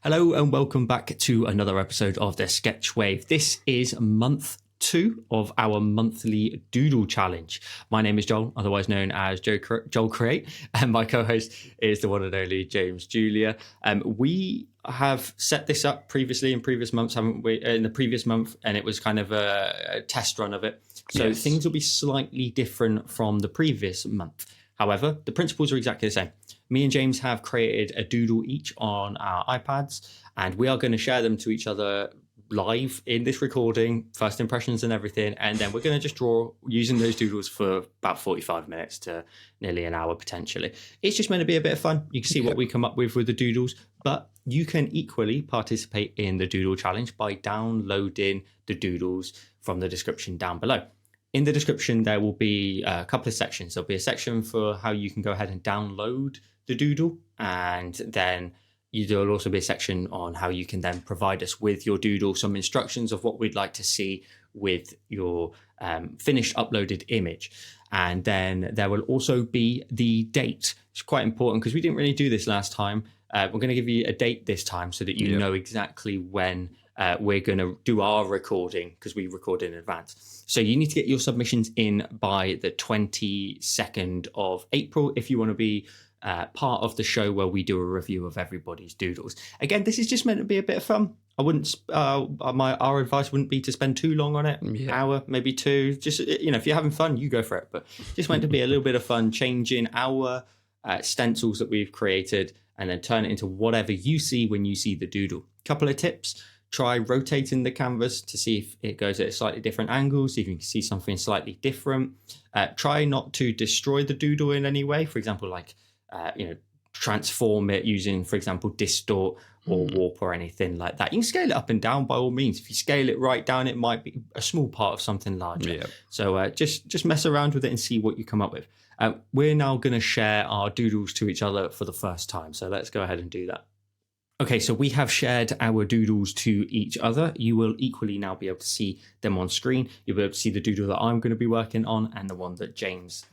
Hello and welcome back to another episode of the Sketch Wave. This is month 2 of our monthly Doodle challenge. My name is Joel, otherwise known as JoelCreate, and my co-host is the one and only James Julier. We have set this up previously in previous months, haven't we? In the previous month, and it was kind of a test run of it. So Things will be slightly different from the previous month. However, the principles are exactly the same. Me and James have created a doodle each on our iPads, and we are going to share them to each other live in this recording, first impressions and everything, and then we're going to just draw using those doodles for about 45 minutes to nearly an hour potentially. It's just meant to be a bit of fun. You can see what we come up with the doodles, but you can equally participate in the doodle challenge by downloading the doodles from the description down below. In the description, there will be a couple of sections. There'll be a section for how you can go ahead and download the doodle, and then there'll also be a section on how you can then provide us with your doodle, some instructions of what we'd like to see with your finished uploaded image. And then there will also be the date. It's quite important because we didn't really do this last time. We're going to give you a date this time so that you know exactly when we're going to do our recording, because we record in advance. So you need to get your submissions in by the 22nd of April if you want to be part of the show where we do a review of everybody's doodles. Again, this is just meant to be a bit of fun. I wouldn't. Our advice wouldn't be to spend too long on it. Hour, maybe two. Just if you're having fun, you go for it. But just meant to be a little bit of fun, changing our stencils that we've created, and then turn it into whatever you see when you see the doodle. Couple of tips. Try rotating the canvas to see if it goes at a slightly different angle, so you can see something slightly different. Try not to destroy the doodle in any way. For example, transform it using, for example, distort or warp or anything like that. You can scale it up and down by all means. If you scale it right down, it might be a small part of something larger. So just mess around with it and see what you come up with. We're now going to share our doodles to each other for the first time. So let's go ahead and do that. Okay, so we have shared our doodles to each other. You will equally now be able to see them on screen. You'll be able to see the doodle that I'm going to be working on and the one that James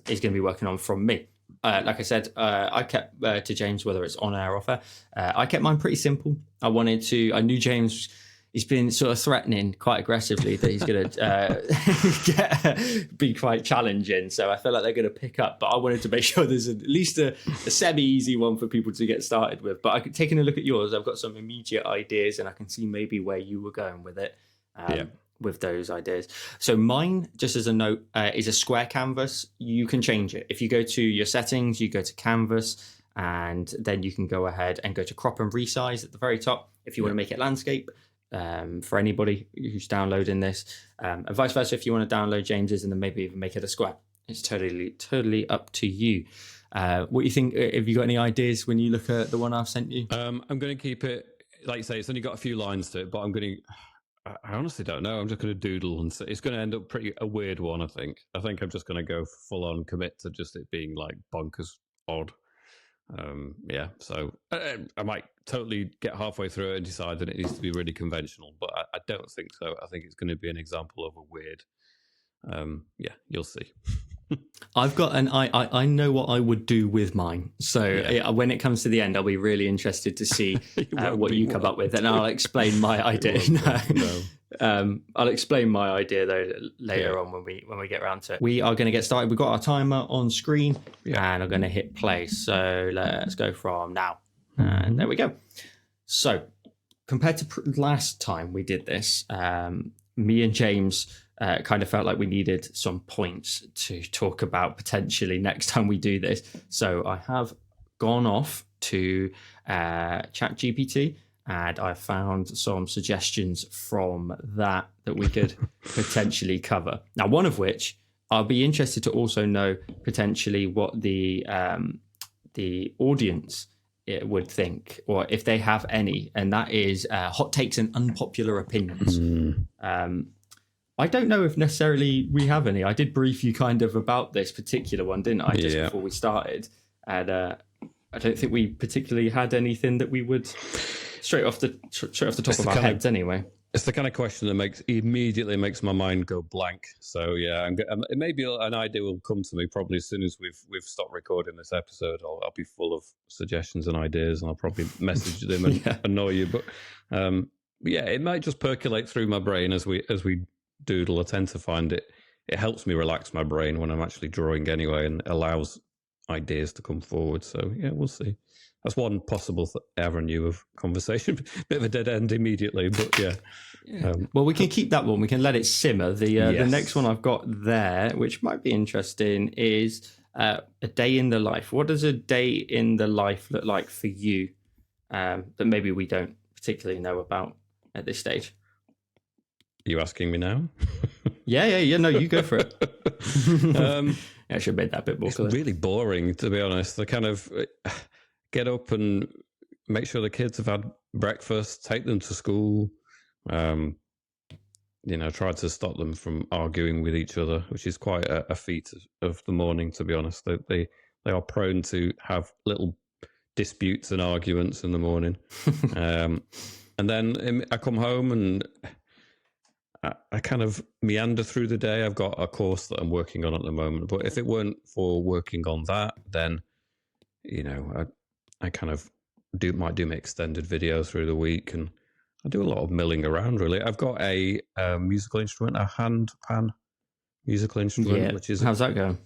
is going to be working on from me. Like I said, I kept to James, whether it's on air or off air, I kept mine pretty simple. I knew James, he's been sort of threatening quite aggressively that he's going to be quite challenging. So I feel like they're going to pick up, but I wanted to make sure there's at least a semi-easy one for people to get started with. But taking a look at yours, I've got some immediate ideas and I can see maybe where you were going with it. With those ideas. So mine, just as a note, is a square canvas. You can change it. If you go to your settings, you go to canvas, and then you can go ahead and go to crop and resize at the very top if you want to make it landscape. For anybody who's downloading this, and vice versa, if you want to download James's and then maybe even make it a square. It's totally up to you. What do you think? Have you got any ideas when you look at the one I've sent you? I'm going to keep it, like you say, it's only got a few lines to it, but I honestly don't know. I'm just going to doodle, and it's going to end up a weird one, I think. I'm just going to go full on commit to just it being like bonkers odd. So I might totally get halfway through it and decide that it needs to be really conventional, but I don't think so. I think it's going to be an example of a weird. You'll see. I've got I know what I would do with mine. So when it comes to the end, I'll be really interested to see what you come up with, and I'll explain my idea. I'll explain my idea though later on when we get around to it. We are going to get started. We've got our timer on screen, and I'm going to hit play. So let's go from now, and there we go. So compared to last time we did this, me and James kind of felt like we needed some points to talk about potentially next time we do this. So I have gone off to ChatGPT, and I found some suggestions from that we could potentially cover. Now, one of which I'll be interested to also know potentially what the audience would think, or if they have any, and that is hot takes and unpopular opinions. I don't know if necessarily we have any. I did brief you kind of about this particular one, didn't I, just before we started? And I don't think we particularly had anything that we would straight off the top of our heads anyway. It's the kind of question that immediately makes my mind go blank. So yeah, maybe an idea will come to me probably as soon as we've stopped recording this episode. I'll be full of suggestions and ideas, and I'll probably message them and annoy you. But yeah, it might just percolate through my brain as we doodle. I tend to find it helps me relax my brain when I'm actually drawing anyway, and allows ideas to come forward. So yeah, we'll see. That's one possible avenue of conversation. Bit of a dead end immediately, but yeah. Well, we can keep that one. We can let it simmer. The next one I've got there, which might be interesting, is a day in the life. What does a day in the life look like for you that maybe we don't particularly know about at this stage? Are you asking me now? Yeah. No, you go for it. I should have made that a bit more clear. It's really boring, to be honest. The kind of get up and make sure the kids have had breakfast, take them to school, try to stop them from arguing with each other, which is quite a feat of the morning, to be honest. They are prone to have little disputes and arguments in the morning. And then I come home and I kind of meander through the day. I've got a course that I'm working on at the moment, but if it weren't for working on that, then, I kind of might do my extended videos through the week, and I do a lot of milling around, really. I've got a musical instrument, a hand pan musical instrument, which is... How's that going?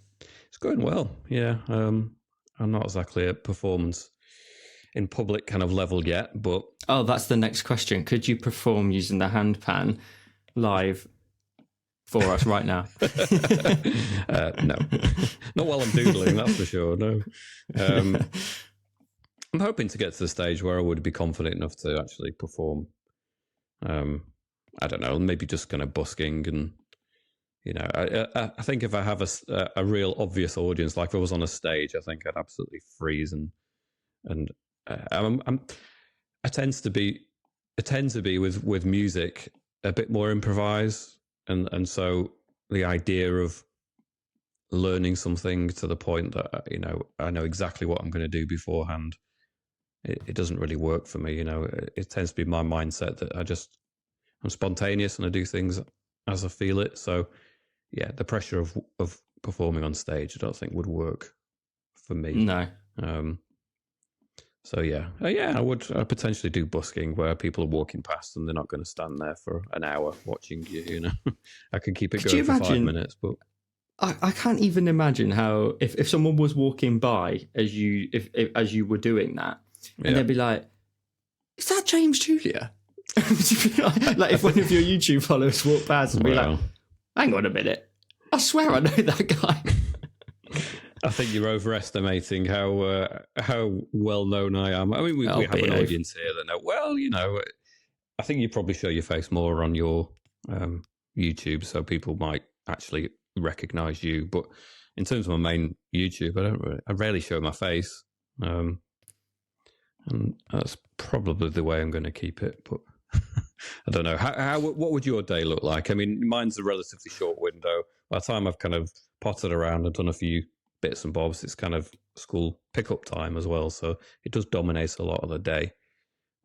It's going well, yeah. I'm not exactly at performance in public kind of level yet, but... Oh, that's the next question. Could you perform using the hand pan live for us right now? No. Not while I'm doodling, that's for sure, no. I'm hoping to get to the stage where I would be confident enough to actually perform. I don't know, maybe just kind of busking, and I think if I have a real obvious audience, like if I was on a stage, I think I'd absolutely freeze, and I tend to be with music a bit more improvised, and so the idea of learning something to the point that I know exactly what I'm going to do beforehand, it doesn't really work for me. It tends to be my mindset that I'm spontaneous and I do things as I feel it. So yeah, the pressure of performing on stage, I don't think would work for me. No. So yeah, I would potentially do busking where people are walking past and they're not going to stand there for an hour watching you. I could keep it going for 5 minutes, but I can't even imagine how if someone was walking by as you were doing that, and they'd be like, "Is that James Julier?" Like if one of your YouTube followers walked past and be like, "Hang on a minute, I swear I know that guy." I think you're overestimating how well known I am. I mean, we have an audience here that know. Well, I think you probably show your face more on your YouTube, so people might actually recognize you. But in terms of my main YouTube, I rarely show my face, and that's probably the way I'm going to keep it. But I don't know. What would your day look like? I mean, mine's a relatively short window. By the time I've kind of potted around and done a few bits and bobs, it's kind of school pickup time as well, so it does dominate a lot of the day.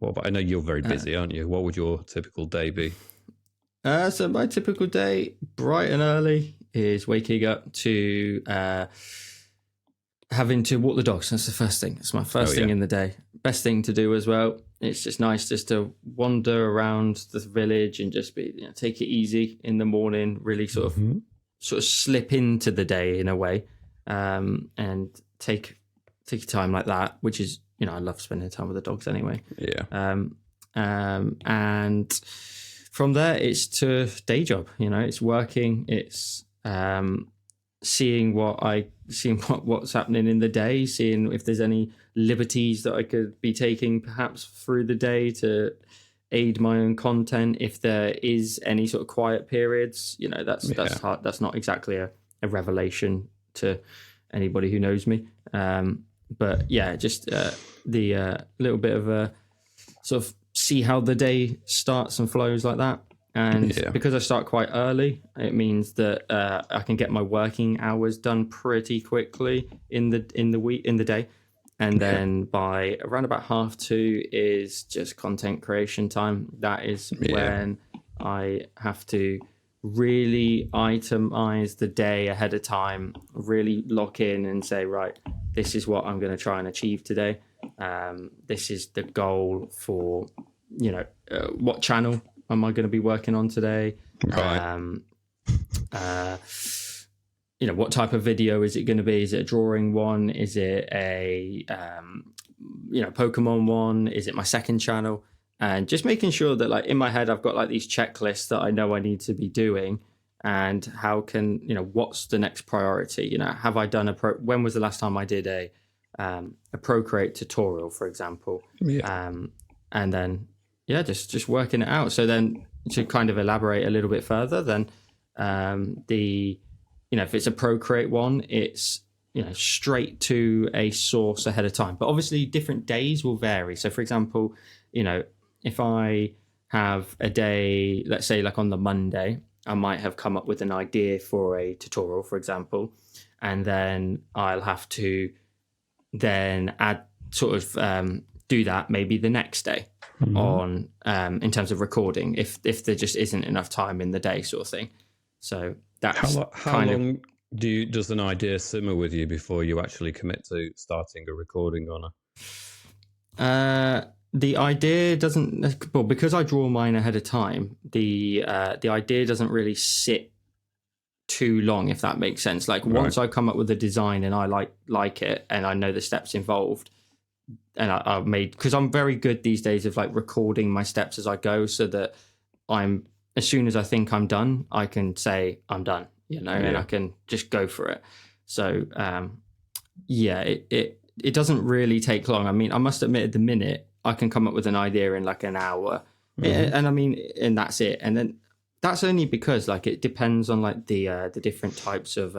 But I know you're very busy, aren't you? What would your typical day be? So my typical day, bright and early, is waking up to having to walk the dogs. That's the first thing. It's my first thing in the day. Best thing to do as well. It's just nice just to wander around the village and just take it easy in the morning. Really sort of slip into the day in a way. And take your time like that, which is, I love spending time with the dogs anyway. Yeah. And from there it's to day job, it's working, it's seeing what's happening in the day, seeing if there's any liberties that I could be taking perhaps through the day to aid my own content. If there is any sort of quiet periods, that's hard. That's not exactly a revelation to anybody who knows me, but yeah, just the little bit of a sort of see how the day starts and flows like that. And because I start quite early, it means that I can get my working hours done pretty quickly in the day, and then by around about 2:30 is just content creation time. That is when I have to really itemize the day ahead of time, really lock in and say, right, this is what I'm going to try and achieve today. This is the goal for, what channel am I going to be working on today? Right. What type of video is it going to be? Is it a drawing one? Is it a, Pokemon one? Is it my second channel? And just making sure that, like, in my head, I've got like these checklists that I know I need to be doing, and how can, what's the next priority? Have I done when was the last time I did a Procreate tutorial, for example? Yeah. And then, just working it out. So then, to kind of elaborate a little bit further, then if it's a Procreate one, it's straight to a source ahead of time. But obviously, different days will vary. So, for example, if I have a day, let's say like on the Monday, I might have come up with an idea for a tutorial, for example, and then I'll have to then add do that maybe the next day on in terms of recording, if there just isn't enough time in the day, sort of thing. So that's how long does an idea simmer with you before you actually commit to starting a recording on it? The idea doesn't, well, because I draw mine ahead of time, the idea doesn't really sit too long, if that makes sense. Like, once I come up with a design and I like it and I know the steps involved, and I've made, because I'm very good these days of like recording my steps as I go, so that as soon as I think I'm done, I can say I'm done, and I can just go for it. So it doesn't really take long. I mean, I must admit, at the minute, I can come up with an idea in like an hour, and that's it. And then that's only because, like, it depends on like the different types of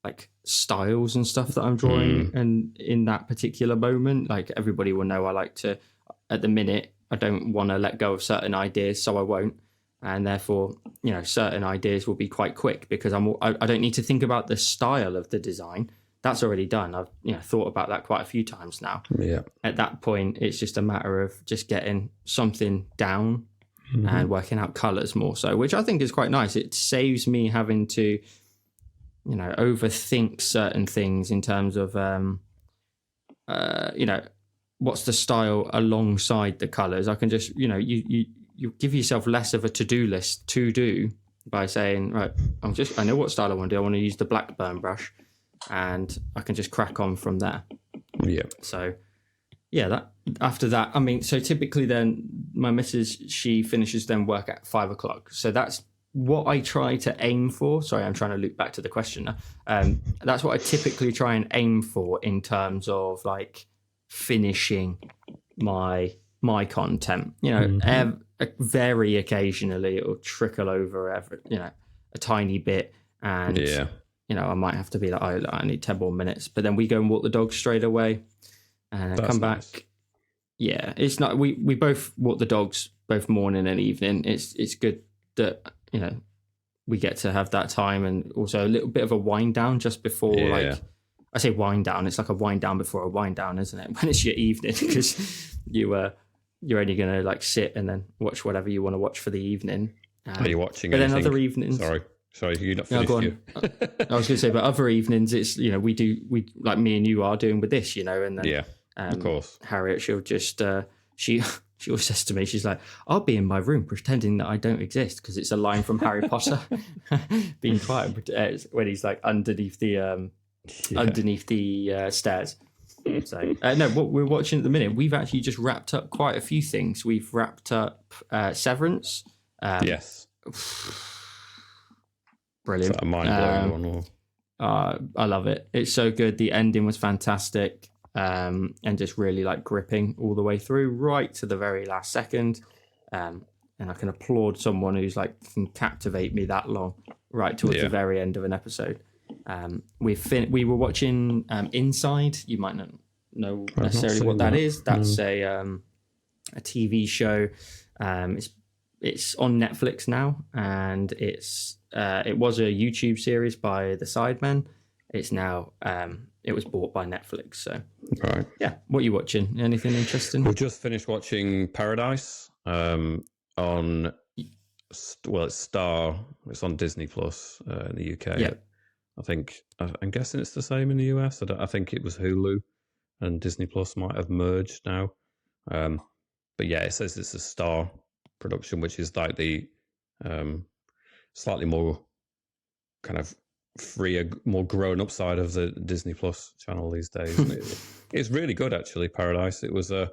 like styles and stuff that I'm drawing, and in that particular moment, like, everybody will know I like to. At the minute, I don't want to let go of certain ideas, so I won't, and therefore, certain ideas will be quite quick, because I don't need to think about the style of the design. That's already done. I've thought about that quite a few times now. Yeah. At that point, it's just a matter of just getting something down and working out colors more so, which I think is quite nice. It saves me having to, overthink certain things in terms of, what's the style alongside the colors. I can just, you give yourself less of a to-do list to do by saying, right, I know what style I want to do. I want to use the Blackburn brush, and I can just crack on from there. Yeah. So, that after that, I mean, so typically then my missus, she finishes then work at 5 o'clock. So that's what I try to aim for. Sorry, I'm trying to loop back to the question now. That's what I typically try and aim for in terms of like finishing my content. Very occasionally it'll trickle over a tiny bit, and I might have to be like, I need 10 more minutes, but then we go and walk the dog straight away and come back. Nice. Yeah, it's not, we both walk the dogs both morning and evening. It's good that, we get to have that time, and also a little bit of a wind down just before, I say wind down, it's like a wind down before a wind down, isn't it? When it's your evening, because you're only going to like sit and then watch whatever you want to watch for the evening. Are you watching but anything? Then other evenings. Sorry, you're not finished. No, I was going to say, but other evenings, it's, we like me and you are doing with this, and then of course, Harriet, she'll just she always says to me, she's like, I'll be in my room pretending that I don't exist, because it's a line from Harry Potter, being quiet when he's like underneath the stairs. So no, what we're watching at the minute, we've actually just wrapped up quite a few things. We've wrapped up Severance. Yes. Brilliant. Is that a mind-blowing one? I love it. It's so good. The ending was fantastic, and just really like gripping all the way through, right to the very last second. And I can applaud someone who's like can captivate me that long, right towards the very end of an episode. We were watching Inside. You might not know necessarily what that is. That's a TV show. It's on Netflix now, and it was a YouTube series by the Sidemen. It's now it was bought by Netflix. So what are you watching? Anything interesting? We just finished watching Paradise on it's Star. It's on Disney Plus in the UK. Yeah. I'm guessing it's the same in the US. I think it was Hulu and Disney Plus might have merged now. But yeah, it says it's a Star production, which is like the slightly more kind of freer, more grown up side of the Disney Plus channel these days. And it's really good, actually. Paradise. It was I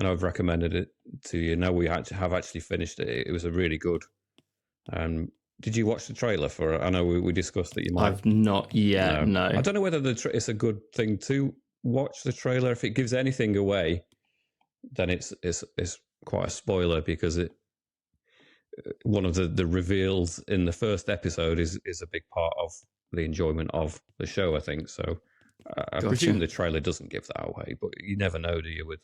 know I've recommended it to you. Now we have actually finished it. It was a really good. Did you watch the trailer for it? I know we discussed that you might. I've not yet. No. I don't know whether it's a good thing to watch the trailer. If it gives anything away, then it's quite a spoiler, because one of the reveals in the first episode is a big part of the enjoyment of the show, I think. So I presume the trailer doesn't give that away, but you never know, do you?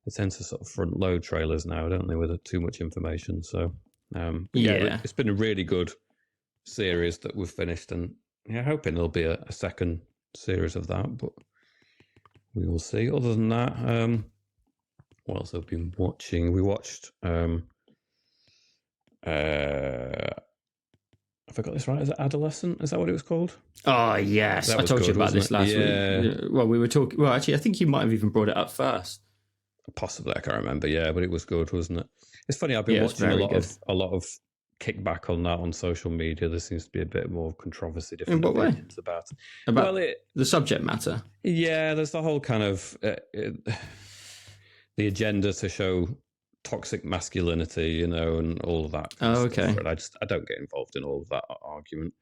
They tend to sort of front load trailers now, don't they, with too much information. So it's been a really good series that we've finished, and hoping there'll be a second series of that, but we will see. Other than that, what else have I been watching? We watched have I got this right? Is it Adolescent? Is that what it was called? Oh, yes. I told you about this last week. Well, we were talking... Well, actually, I think you might have even brought it up first. Possibly, I can't remember. Yeah, but it was good, wasn't it? It's funny, I've been watching a lot of kickback on that on social media. There seems to be a bit more controversy. In what way? About the subject matter? Yeah, there's the whole kind of... the agenda to show toxic masculinity, and all of that. Oh, okay. I don't get involved in all of that argument.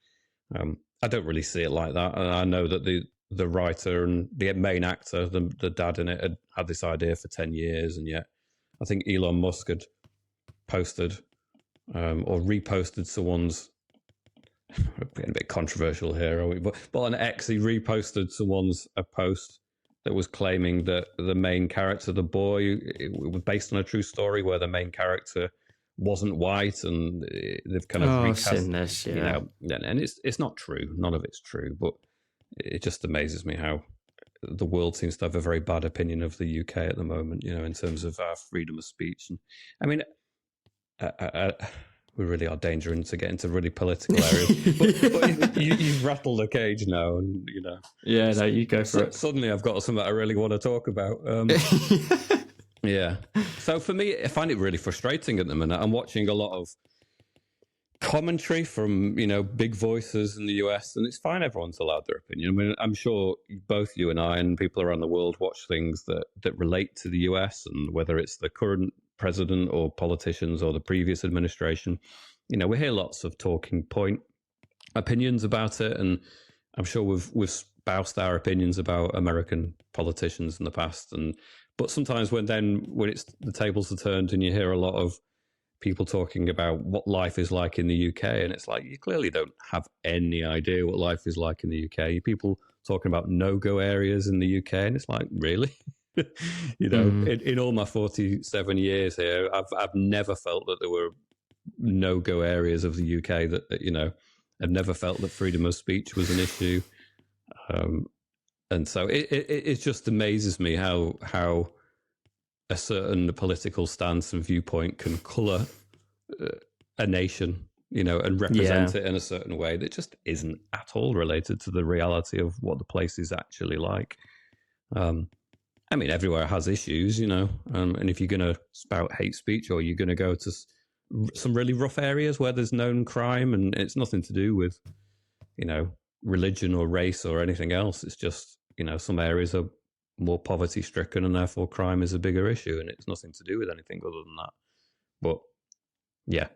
I don't really see it like that. And I know that the writer and the main actor, the dad in it, had this idea for 10 years, and yet I think Elon Musk had posted or reposted someone's. We're getting a bit controversial here, are we? But on X, he reposted someone's a post that was claiming that the main character, the boy, it was based on a true story where the main character wasn't white, and they've kind of recast, this, and it's not true. None of it's true, but it just amazes me how the world seems to have a very bad opinion of the UK at the moment, in terms of our freedom of speech. And I mean, we really are dangerous to get into really political areas. but you've rattled the cage now, and Yeah, no, you go for it. Suddenly, I've got something I really want to talk about. Yeah. So for me, I find it really frustrating at the minute. I'm watching a lot of commentary from big voices in the US, and it's fine. Everyone's allowed their opinion. I mean, I'm sure both you and I and people around the world watch things that relate to the US, and whether it's the current president or politicians or the previous administration, we hear lots of talking point opinions about it, and I'm sure we've spoused our opinions about American politicians in the past, but sometimes when it's the tables are turned and you hear a lot of people talking about what life is like in the UK, and it's like, you clearly don't have any idea what life is like in the UK. People talking about no-go areas in the UK, and it's like, really? In all my 47 years here, I've never felt that there were no-go areas of the UK that I've never felt that freedom of speech was an issue. And so it just amazes me how a certain political stance and viewpoint can colour a nation, and represent it in a certain way that just isn't at all related to the reality of what the place is actually like. I mean, everywhere has issues, and if you're going to spout hate speech, or you're going to go to some really rough areas where there's known crime, and it's nothing to do with, religion or race or anything else. It's just, some areas are more poverty stricken, and therefore crime is a bigger issue, and it's nothing to do with anything other than that. But yeah.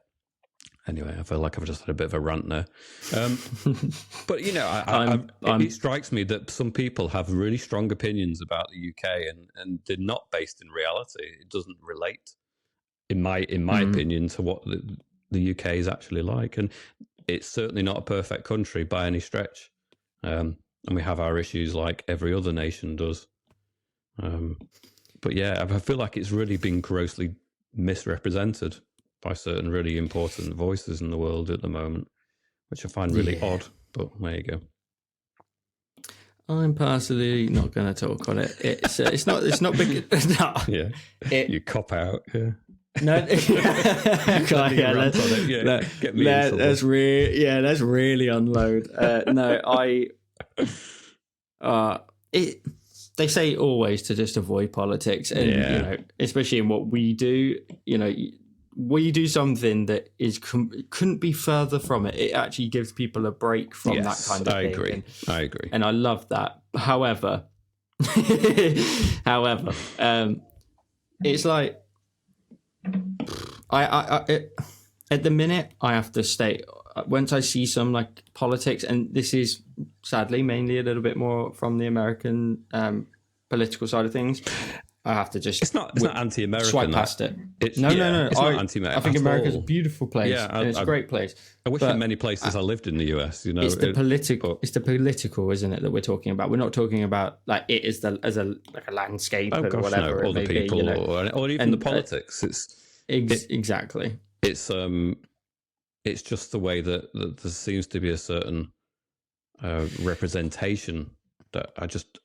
Anyway, I feel like I've just had a bit of a rant there. But, it strikes me that some people have really strong opinions about the UK, and they're not based in reality. It doesn't relate, in my opinion, to what the UK is actually like. And it's certainly not a perfect country by any stretch. And we have our issues like every other nation does. But yeah, I feel like it's really been grossly misrepresented by certain really important voices in the world at the moment, which I find really odd, but there you go. I'm personally not going to talk on it. It's not big. No. Yeah, you cop out. Yeah. No, God, yeah, Get me in let's really unload. They say always to just avoid politics, and you know, especially in what we do, you know, we do something that is couldn't be further from it. It actually gives people a break from that kind of thing. I agree, and I love that. However, it's like at the minute I have to state, once I see some like politics, and this is sadly mainly a little bit more from the American political side of things, I have to just it's not anti-American. Swipe past it. No. It's not anti-American. I think America's a beautiful place. And it's a great place. I wish in many places I lived in the US. You know, it's the political, isn't it, that we're talking about? We're not talking about like it as a landscape or whatever. Or the people, you know? or even the politics. Exactly. It's just the way that there seems to be a certain representation that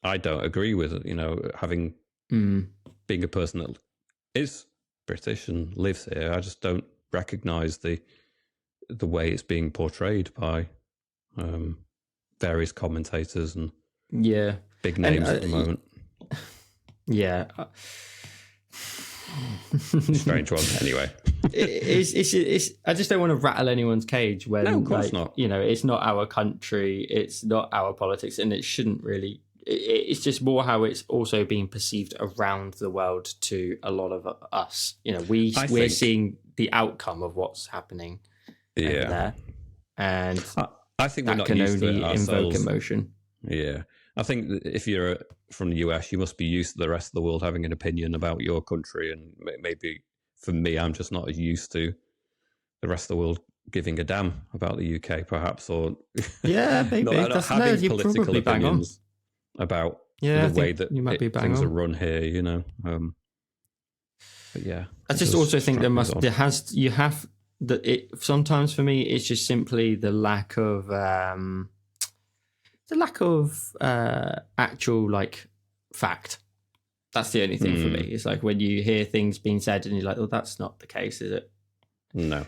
I don't agree with. You know, having being a person that is British and lives here, I just don't recognise the way it's being portrayed by various commentators and big names at the moment. Yeah. Strange one. Anyway, it's. I just don't want to rattle anyone's cage when, no, of course not. You know, it's not our country, it's not our politics, and it shouldn't really. It's just more how it's also being perceived around the world to a lot of us. You know, we're seeing the outcome of what's happening over there, and I think that we're not can used only to it ourselves. invoke emotion. Yeah. I think that if you're from the US, you must be used to the rest of the world having an opinion about your country. And maybe for me, I'm just not as used to the rest of the world giving a damn about the UK, perhaps. Or maybe. not having political opinions about the way that things are run here, you know. But yeah. I just also think sometimes for me, it's just simply the lack of... actual like fact. That's the only thing for me. It's like when you hear things being said and you're like, "Oh, that's not the case, is it?" No.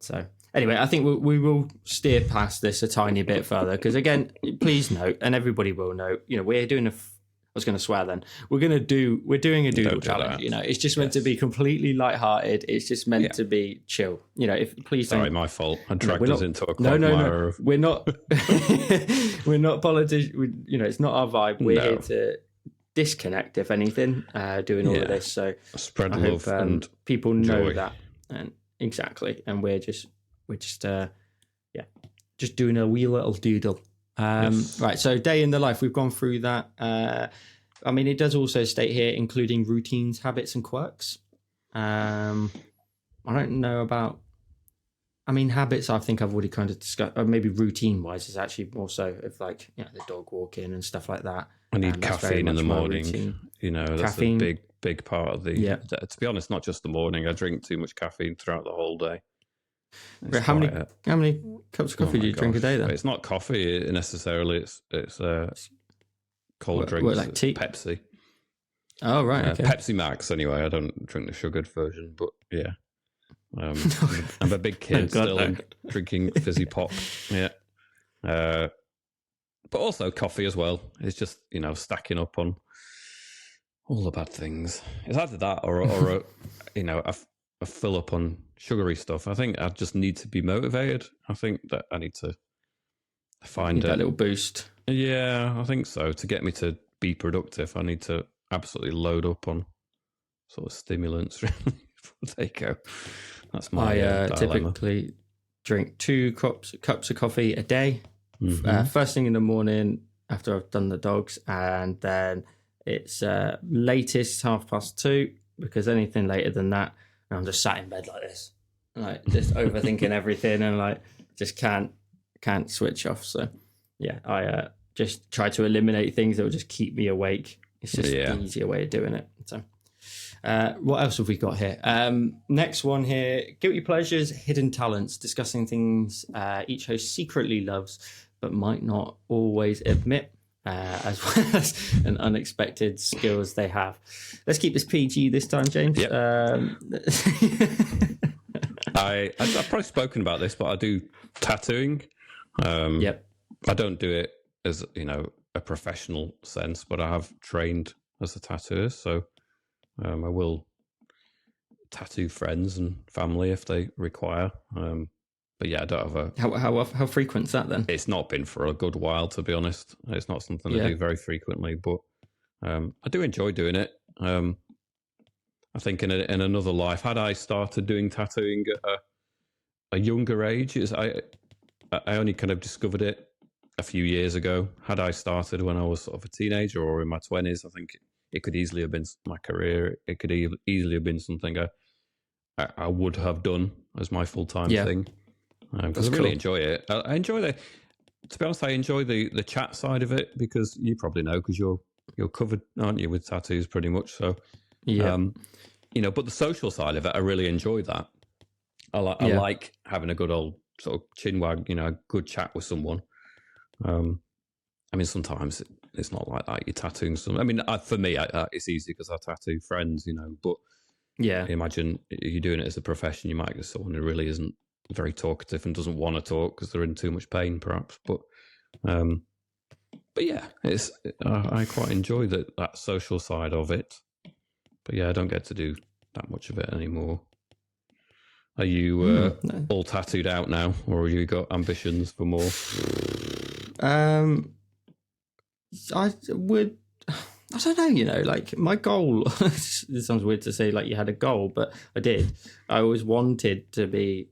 So anyway, I think we will steer past this a tiny bit further because, again, please note, and everybody will note, you know, we're doing I was going to swear then. We're doing a doodle challenge. You know, it's just meant to be completely lighthearted. It's just meant to be chill. You know, please don't. Sorry, my fault. I dragged us into a quagmire. No. We're not. We're not politicians. You know, it's not our vibe. We're here to disconnect, if anything, doing all of this. So spread love hope, and people know joy. that, and exactly. And we're just doing a wee little doodle. Right, so day in the life, we've gone through that. I mean, it does also state here, including routines, habits, and quirks. I don't know about... I mean, habits, I think I've already kind of discussed. Or maybe routine-wise is actually more so of like, you know, the dog walking and stuff like that. I need caffeine in the morning. You know, that's caffeine. a big part of the... Yeah. To be honest, not just the morning. I drink too much caffeine throughout the whole day. How many cups of coffee do you drink a day then? It's not coffee necessarily. It's cold drinks. Like tea? Pepsi. Oh right, okay. Pepsi Max. Anyway, I don't drink the sugared version, but yeah, I'm a big kid still drinking fizzy pop. Yeah, but also coffee as well. It's just, you know, stacking up on all the bad things. It's either that or you know, I fill up on sugary stuff. I think I just need to be motivated. I think that I need to find that little boost. Yeah, I think so. To get me to be productive, I need to absolutely load up on sort of stimulants. There you go. That's my I typically drink 2 cups of coffee a day. First thing in the morning after I've done the dogs, and then it's latest 2:30, because anything later than that, I'm just sat in bed like this, like just overthinking everything, and like just can't switch off. So yeah, I just try to eliminate things that will just keep me awake. It's just an easier way of doing it. So what else have we got here? Next one here: guilty pleasures, hidden talents, discussing things each host secretly loves but might not always admit. as well as an unexpected skills they have. Let's keep this PG this time, James. Yep. I've probably spoken about this, but I do tattooing. Yep. I don't do it as, a professional sense, but I have trained as a tattooist, so I will tattoo friends and family if they require. But yeah, I don't have a... How frequent's that then? It's not been for a good while, to be honest. It's not something I do very frequently, but I do enjoy doing it. I think in another life, had I started doing tattooing at a younger age, I only kind of discovered it a few years ago. Had I started when I was sort of a teenager or in my 20s, I think it could easily have been my career. It could easily have been something I would have done as my full-time thing. Because I really enjoy it. I enjoy to be honest, I enjoy the chat side of it, because you probably know, because you're covered, aren't you, with tattoos pretty much. So, but the social side of it, I really enjoy that. I like having a good old sort of chinwag, a good chat with someone. Sometimes it's not like that. You're tattooing someone. For me, it's easy because I tattoo friends, but imagine you're doing it as a profession, you might get someone who really isn't very talkative and doesn't want to talk because they're in too much pain, perhaps. But yeah, I quite enjoy that social side of it. But yeah, I don't get to do that much of it anymore. Are you all tattooed out now, or have you got ambitions for more? I don't know, like my goal, this sounds weird to say like you had a goal, but I did. I always wanted to be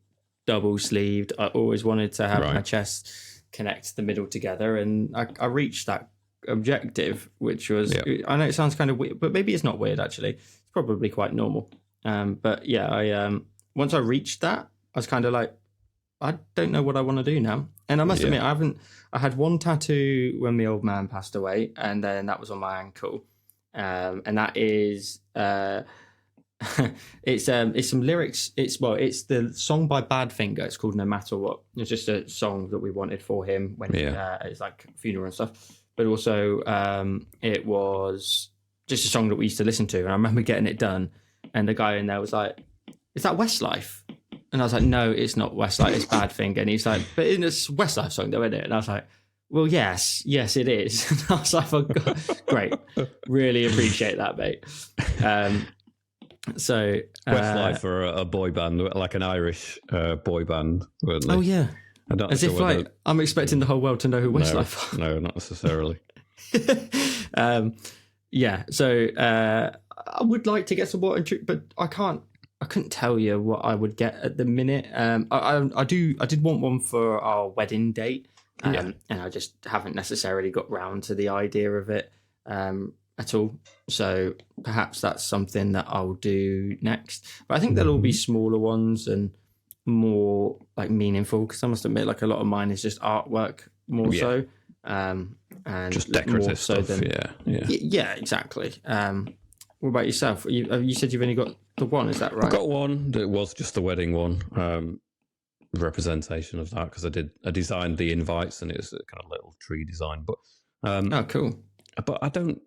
double sleeved. I always wanted to have my chest connect the middle together, and I reached that objective, which was, I know it sounds kind of weird, but maybe it's not weird actually. It's probably quite normal. But yeah, I once I reached that, I was kind of like, I don't know what I want to do now. And I must admit, I had one tattoo when my old man passed away, and then that was on my ankle. And that is, it's some lyrics. It's the song by Badfinger. It's called No Matter What. It's just a song that we wanted for him when it's like funeral and stuff. But also, it was just a song that we used to listen to. And I remember getting it done, and the guy in there was like, "Is that Westlife?" And I was like, "No, it's not Westlife, it's Badfinger." And he's like, "But it's Westlife song though, isn't it?" And I was like, "Well, yes, it is." And I was like, "Oh, God, great. Really appreciate that, mate." So Westlife are a boy band, like an Irish boy band, weren't they? Oh, yeah. As if like I'm expecting the whole world to know who Westlife are. No, not necessarily. So I would like to get some water and treat, but I couldn't tell you what I would get at the minute. I did want one for our wedding date, and I just haven't necessarily got round to the idea of it at all. So perhaps that's something that I'll do next. But I think they'll all be smaller ones and more like meaningful, because I must admit, like a lot of mine is just artwork more so, and just decorative more so stuff. Yeah, exactly. What about yourself? You said you've only got the one, is that right? I've got one. It was just the wedding one. Representation of that, because I designed the invites, and it's a kind of little tree design. But oh, cool. But I don't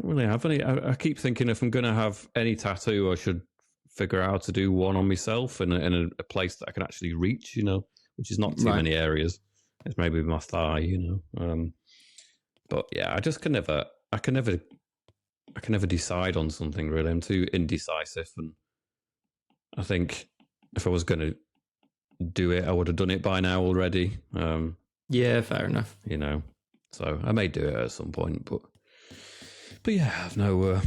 really have any. I keep thinking if I'm going to have any tattoo, I should figure out how to do one on myself in a place that I can actually reach. Which is not too many areas. It's maybe my thigh. But yeah, I just can never. I can never decide on something, really. I'm too indecisive, and I think if I was going to do it, I would have done it by now already. Yeah, fair enough. So I may do it at some point, but yeah, I have no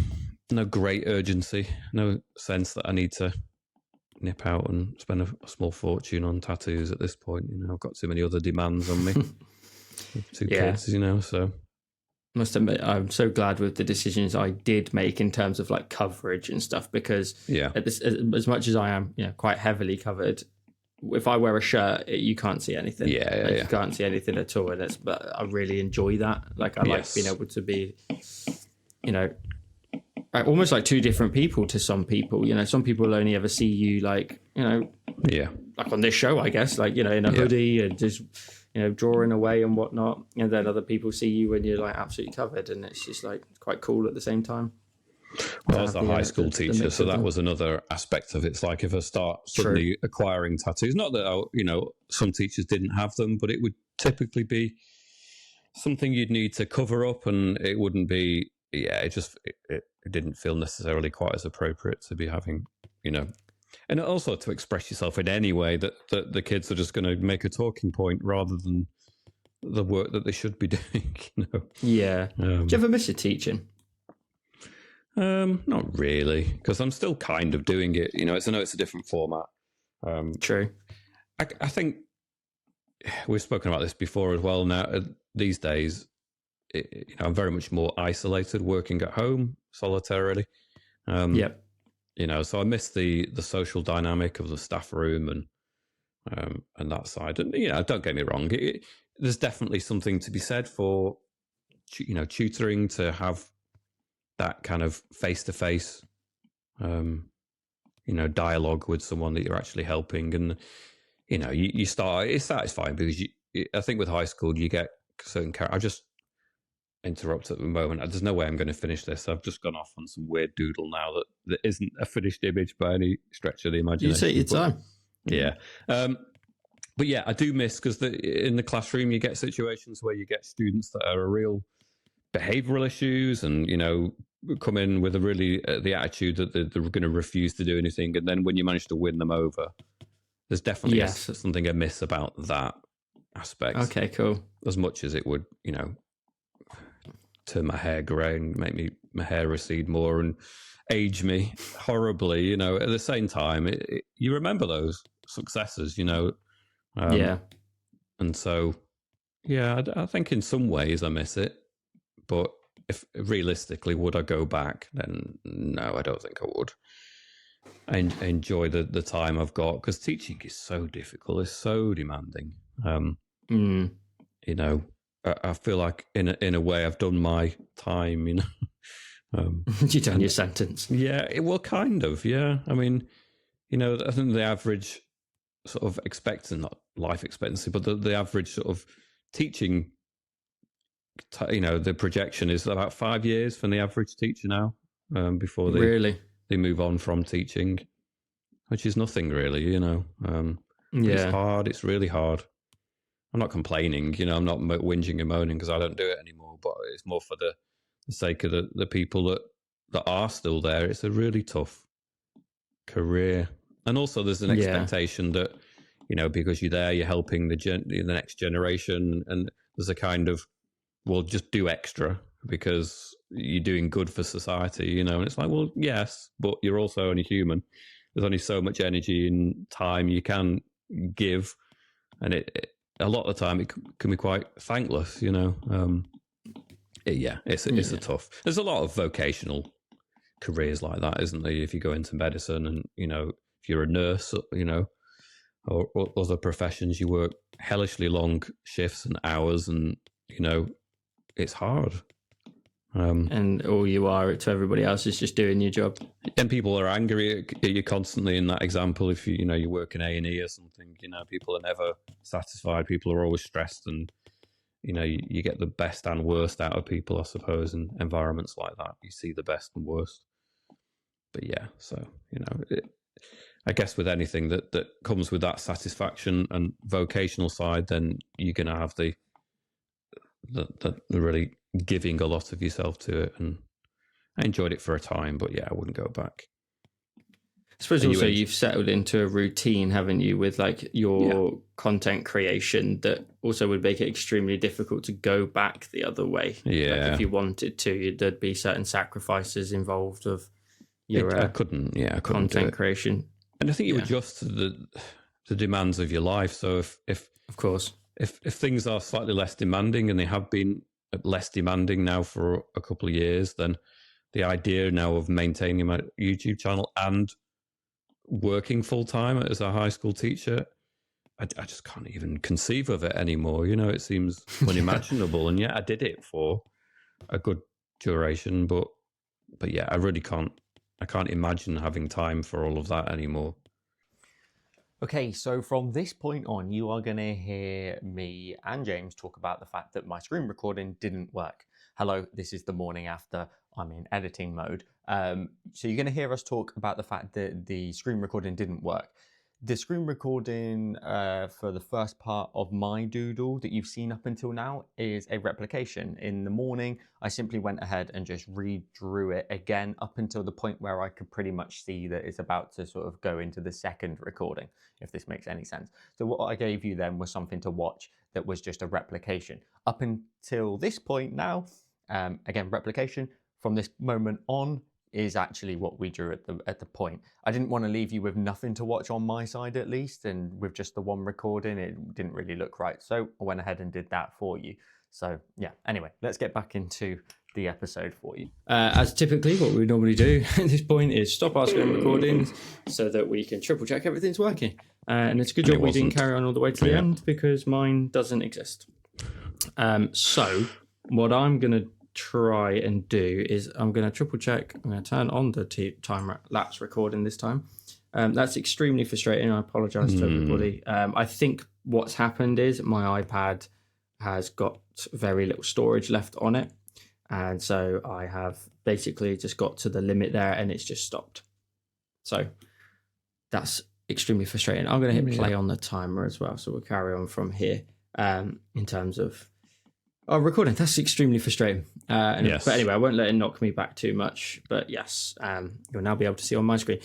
great urgency, no sense that I need to nip out and spend a small fortune on tattoos at this point. I've got too many other demands on me. Two kids, so. Must admit, I'm so glad with the decisions I did make in terms of like coverage and stuff, because as much as I am quite heavily covered, if I wear a shirt, you can't see anything. You can't see anything at all, but I really enjoy that. Like I like being able to be, almost like two different people to some people. Some people only ever see you like like on this show, I guess, like in a hoodie and just drawing away and whatnot, and then other people see you when you're like absolutely covered, and it's just like quite cool at the same time. Well, I was a high school teacher, so that was another aspect of it. It's like if I start suddenly acquiring tattoos, not that some teachers didn't have them, but it would typically be something you'd need to cover up, and it wouldn't be. Yeah, it didn't feel necessarily quite as appropriate to be having, and also to express yourself in any way that the kids are just going to make a talking point rather than the work that they should be doing. Yeah. Do you ever miss your teaching? Not really, because I'm still kind of doing it. I know it's a different format. True. I think we've spoken about this before as well. Now, these days, I'm very much more isolated, working at home solitarily. Yep. So I miss the social dynamic of the staff room and that side. And don't get me wrong, there's definitely something to be said for tutoring, to have that kind of face-to-face dialogue with someone that you're actually helping. And you start, it's satisfying because I think with high school you get certain characters. I just interrupt at the moment. There's no way I'm going to finish this. I've just gone off on some weird doodle now that isn't a finished image by any stretch of the imagination. You take your time. Yeah. But yeah, I do miss, because in the classroom you get situations where you get students that are real behavioral issues and come in with the attitude that they're going to refuse to do anything, and then when you manage to win them over, there's definitely something amiss about that aspect. Okay, cool. As much as it would turn my hair grey and make my hair recede more and age me horribly, at the same time you remember those successes, yeah. And so I think in some ways I miss it, but if realistically, would I go back? Then no, I don't think I would. I enjoy the time I've got, because teaching is so difficult. It's so demanding. I feel like in a way I've done my time. You've done your sentence. Yeah, kind of. Yeah, I mean, I think the average sort of not life expectancy, but the average sort of teaching. The projection is about 5 years from the average teacher now, before they move on from teaching, which is nothing really, It's hard. It's really hard. I'm not complaining, I'm not whinging and moaning because I don't do it anymore, but it's more for the sake of the people that are still there. It's a really tough career. And also there's an expectation that, because you're there, you're helping the next generation, and there's a kind of, well, just do extra because you're doing good for society, and it's like, well, yes, but you're also only human. There's only so much energy and time you can give, and a lot of the time it can be quite thankless, It's a tough. There's a lot of vocational careers like that, isn't there? If you go into medicine and if you're a nurse, or other professions, you work hellishly long shifts and hours, and it's hard. And all you are to everybody else is just doing your job. And people are angry at you constantly in that example. If you work in A&E or something, people are never satisfied. People are always stressed, and you get the best and worst out of people, I suppose, in environments like that. You see the best and worst. But yeah, so I guess with anything that comes with that satisfaction and vocational side, then you're going to have the really giving a lot of yourself to it. And I enjoyed it for a time, but yeah, I wouldn't go back. I suppose also you've settled into a routine, haven't you, with like your content creation that also would make it extremely difficult to go back the other way. Yeah. Like if you wanted to, there'd be certain sacrifices involved of your I couldn't content creation. And I think you adjust to the demands of your life. So if of course, if things are slightly less demanding, and they have been less demanding now for a couple of years, then the idea now of maintaining my YouTube channel and working full time as a high school teacher, I just can't even conceive of it anymore. It seems unimaginable. And yet I did it for a good duration, but yeah, I really can't. I can't imagine having time for all of that anymore. Okay, so from this point on, you are going to hear me and James talk about the fact that my screen recording didn't work. Hello, this is the morning after. I'm in editing mode. So you're going to hear us talk about the fact that the screen recording didn't work. The screen recording for the first part of my doodle that you've seen up until now is a replication. In the morning, I simply went ahead and just redrew it again up until the point where I could pretty much see that it's about to sort of go into the second recording, if this makes any sense. So what I gave you then was something to watch that was just a replication. Up until this point now, again, replication. From this moment on, is actually what we drew at the point. I didn't want to leave you with nothing to watch on my side at least, and with just the one recording, it didn't really look right. So I went ahead and did that for you. So yeah, anyway, let's get back into the episode for you. As typically what we normally do at this point is stop our screen recordings so that we can triple check everything's working. And it's a good job we didn't carry on all the way to the end because mine doesn't exist. So what I'm going to try and do is I'm going to triple check. I'm going to turn on the time lapse recording this time. That's extremely frustrating. I apologize to everybody. I think what's happened is my iPad has got very little storage left on it, and so I have basically just got to the limit there and it's just stopped. So that's extremely frustrating. I'm going to hit play on the timer as well, so we'll carry on from here in terms of recording. That's extremely frustrating. Yes. But anyway, I won't let it knock me back too much. But yes, you'll now be able to see on my screen.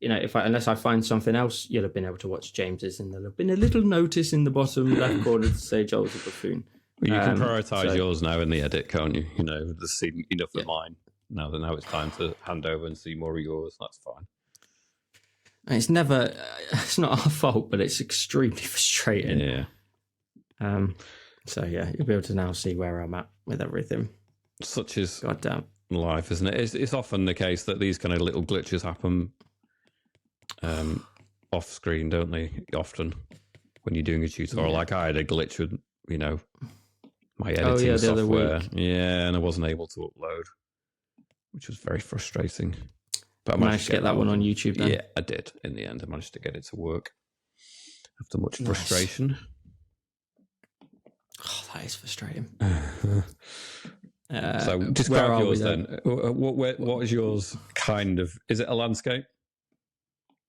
Unless I find something else, you'll have been able to watch James's, and there'll have been a little notice in the bottom left corner to say Joel's a buffoon. Well, you can prioritise yours now in the edit, can't you? You know, there's seen enough of mine. Now it's time to hand over and see more of yours. That's fine. It's never. It's not our fault, but it's extremely frustrating. Yeah. So yeah, you'll be able to now see where I'm at with everything. Such is goddamn life, isn't it? It's often the case that these kind of little glitches happen off screen, don't they? Often when you're doing a tutorial, like I had a glitch with, my editing software. Yeah, and I wasn't able to upload, which was very frustrating. But I managed to get that one on YouTube then? Yeah, I did. In the end, I managed to get it to work after much frustration. Oh, that is frustrating. So describe yours then. What is yours kind of? Is it a landscape?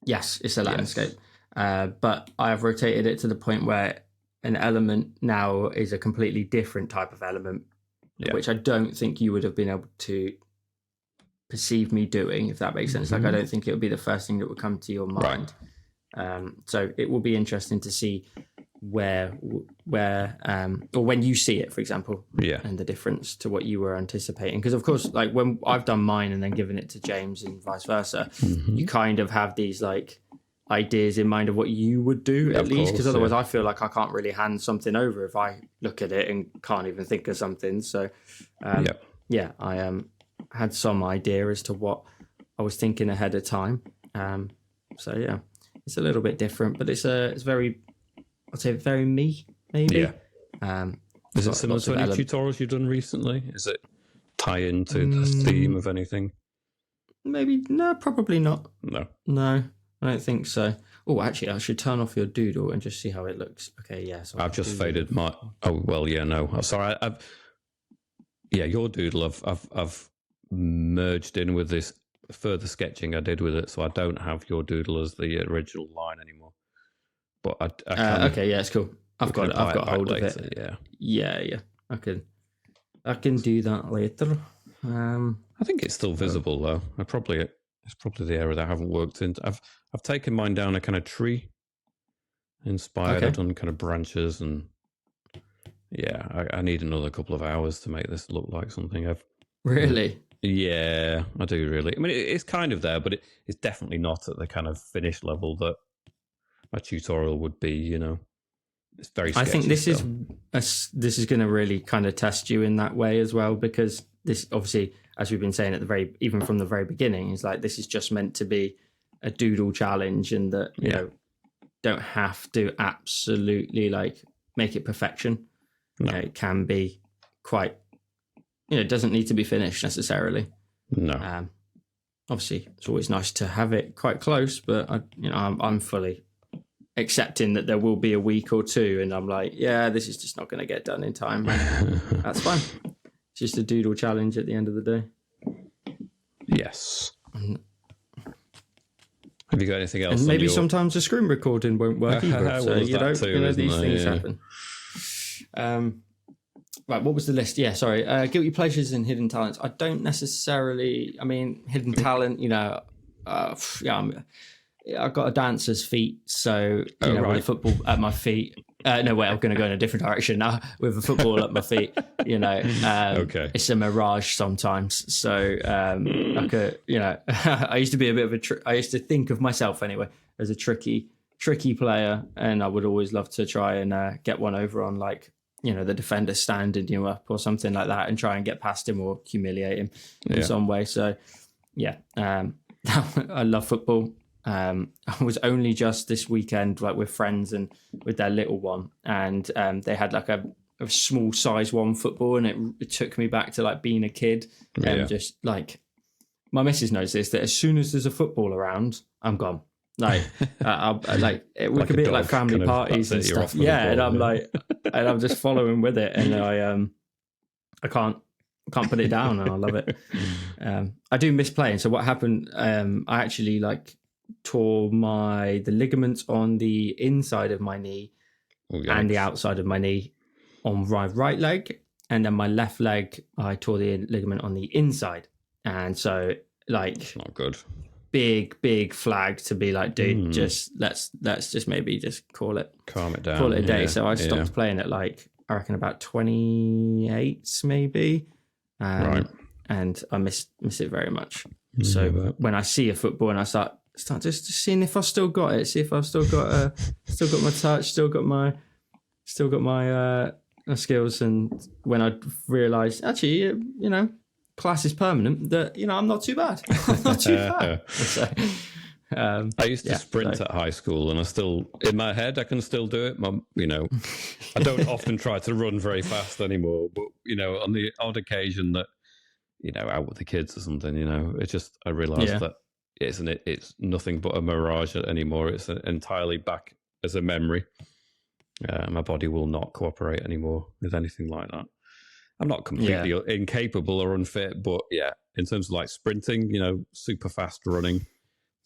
Yes, it's a landscape. But I have rotated it to the point where an element now is a completely different type of element, which I don't think you would have been able to perceive me doing, if that makes sense. Like, I don't think it would be the first thing that would come to your mind. Right. So it will be interesting to see where or when you see it, for example, and the difference to what you were anticipating, because of course, like when I've done mine and then given it to James and vice versa, you kind of have these like ideas in mind of what you would do, at least, because otherwise I feel like I can't really hand something over if I look at it and can't even think of something. So I had some idea as to what I was thinking ahead of time. So yeah, it's a little bit different, but it's very, I'd say very me, maybe. Yeah. Is it similar to any tutorials you've done recently? Is it tie into the theme of anything? Maybe. No, probably not. No, I don't think so. Oh, actually, I should turn off your doodle and just see how it looks. Okay, yeah. So I've just faded my... Oh, well, yeah, no. I'm sorry. Your doodle, I've merged in with this further sketching I did with it, so I don't have your doodle as the original line anymore. But I can, okay, yeah, it's cool. I've got hold of it. Yeah. I can do that later. I think it's still visible though. It's probably the area that I haven't worked in. I've taken mine down a kind of tree inspired. Okay. I've done kind of branches, and I need another couple of hours to make this look like something. Really? Yeah, I do really. I mean, it's kind of there, but it's definitely not at the kind of finished level that a tutorial would be, It's very sketchy. I think this is going to really kind of test you in that way as well, because this, obviously, as we've been saying even from the very beginning, is like this is just meant to be a doodle challenge, and that you know, don't have to absolutely like make it perfection. No. It can be quite, it doesn't need to be finished necessarily. No. Obviously, it's always nice to have it quite close, but I'm fully accepting that there will be a week or two, and I'm like, yeah, this is just not going to get done in time. That's fine. It's just a doodle challenge at the end of the day. Yes. Have you got anything else? And maybe sometimes the screen recording won't work either. So these things happen. Right, what was the list? Yeah, sorry. Guilty pleasures and hidden talents. I don't necessarily. I mean, hidden talent. I've got a dancer's feet, so with a football at my feet. No, wait, I'm going to go in a different direction now. With a football at my feet, okay. It's a mirage sometimes. So, I used to be a bit of I used to think of myself anyway as a tricky player, and I would always love to try and get one over on the defender standing you up or something like that, and try and get past him or humiliate him in some way. So, yeah, I love football. I was only just this weekend with friends and with their little one, and they had a small size 1 football, and it took me back to being a kid, and just my missus knows this, that as soon as there's a football around, I'm gone. We could be at family parties and stuff, and I'm and I'm just following with it, and I can't put it down, and I love it. I do miss playing. So what happened? I actually tore the ligaments on the inside of my knee and the outside of my knee on my right leg, and then my left leg I tore the ligament on the inside, and so it's not good. Big flag to be dude, just let's just maybe just calm it down, call it a day. So I stopped playing at I reckon about 28 maybe, right, and I miss it very much. So when I see a football and I start just seeing if I've still got it, see if I've still got my touch, still got my skills, and when I realise actually, class is permanent, that I'm not too bad. I'm not too bad. So, I used to sprint at high school, and I still, in my head, I can still do it. I don't often try to run very fast anymore, but on the odd occasion that out with the kids or something, it's just I realised that it's nothing but a mirage anymore. It's entirely back as a memory. My body will not cooperate anymore with anything like that. I'm not completely incapable or unfit, but in terms of sprinting, super fast running,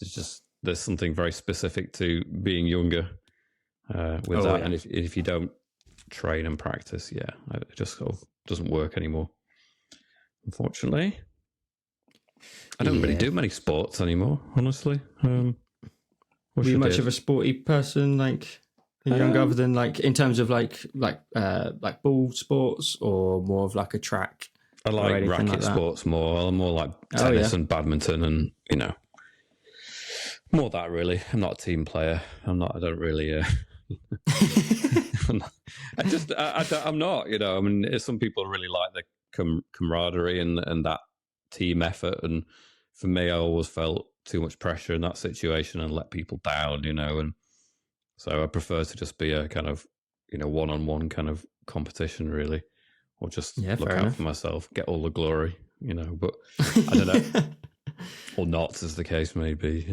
there's something very specific to being younger with that. Yeah. And if you don't train and practice, it just sort of doesn't work anymore, unfortunately. I don't really do many sports anymore, honestly. Were you much of a sporty person, younger, other than in terms of ball sports, or more of a track? I like racket sports more. I'm more like tennis and badminton, and more that really. I'm not a team player. I don't really. I'm not. I mean, some people really like the camaraderie and that team effort, and for me, I always felt too much pressure in that situation and let people down, and so I prefer to just be a kind of one-on-one kind of competition, really, or just look out for myself, get all the glory, but I don't know, or not, as the case may be,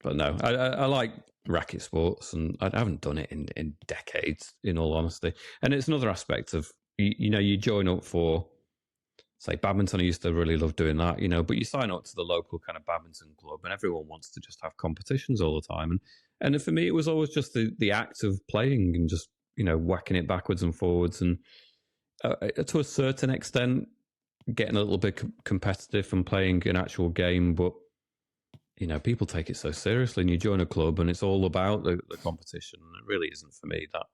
but no, I like racket sports, and I haven't done it in decades, in all honesty. And it's another aspect of you join up for, say, badminton. I used to really love doing that, but you sign up to the local kind of badminton club, and everyone wants to just have competitions all the time. And for me, it was always just the act of playing and just, whacking it backwards and forwards. And to a certain extent, getting a little bit competitive and playing an actual game. But, people take it so seriously, and you join a club and it's all about the competition. It really isn't for me. That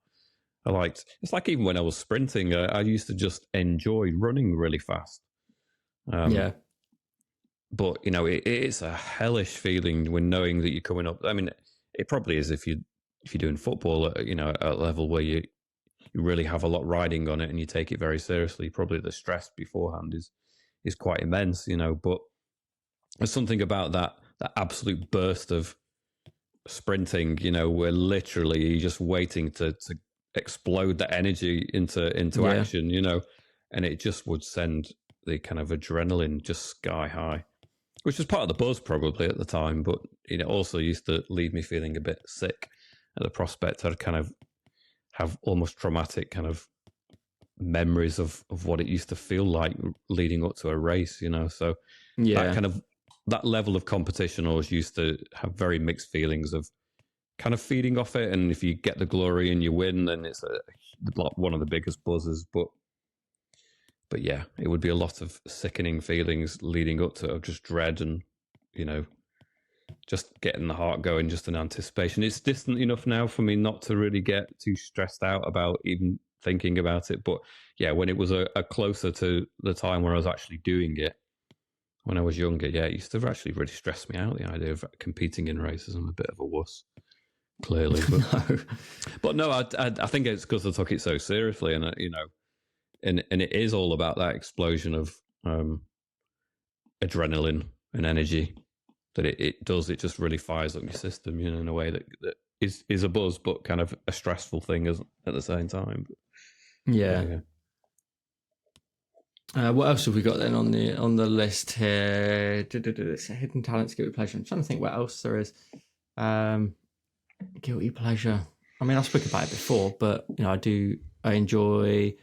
it's like even when I was sprinting, I used to just enjoy running really fast. But it's a hellish feeling when knowing that you're coming up. I mean, it probably is if you're doing football at a level where you really have a lot riding on it and you take it very seriously. Probably the stress beforehand is quite immense, But there's something about that absolute burst of sprinting, where literally you're just waiting to explode that energy into action, and it just would send the kind of adrenaline just sky high, which was part of the buzz probably at the time, but it also used to leave me feeling a bit sick at the prospect, I'd kind of have almost traumatic kind of memories of what it used to feel like leading up to a race, you know. So that level of competition always used to have very mixed feelings of kind of feeding off it. And if you get the glory and you win, then it's one of the biggest buzzes. But yeah, it would be a lot of sickening feelings leading up to it, of just dread and, you know, just getting the heart going, just in anticipation. It's distant enough now for me not to really get too stressed out about even thinking about it. But yeah, when it was a closer to the time where I was actually doing it, when I was younger, yeah, it used to actually really stress me out, the idea of competing in races. I'm a bit of a wuss, clearly. But no, I think it's because I took it so seriously, and you know, and it is all about that explosion of adrenaline and energy that it does. It just really fires up your system, you know, in a way that is a buzz, but kind of a stressful thing at the same time. Yeah. What else have we got then on the list here? Hidden talents, guilty pleasure. I'm trying to think what else there is. Guilty pleasure. I mean, I spoke about it before, but you know, I enjoy,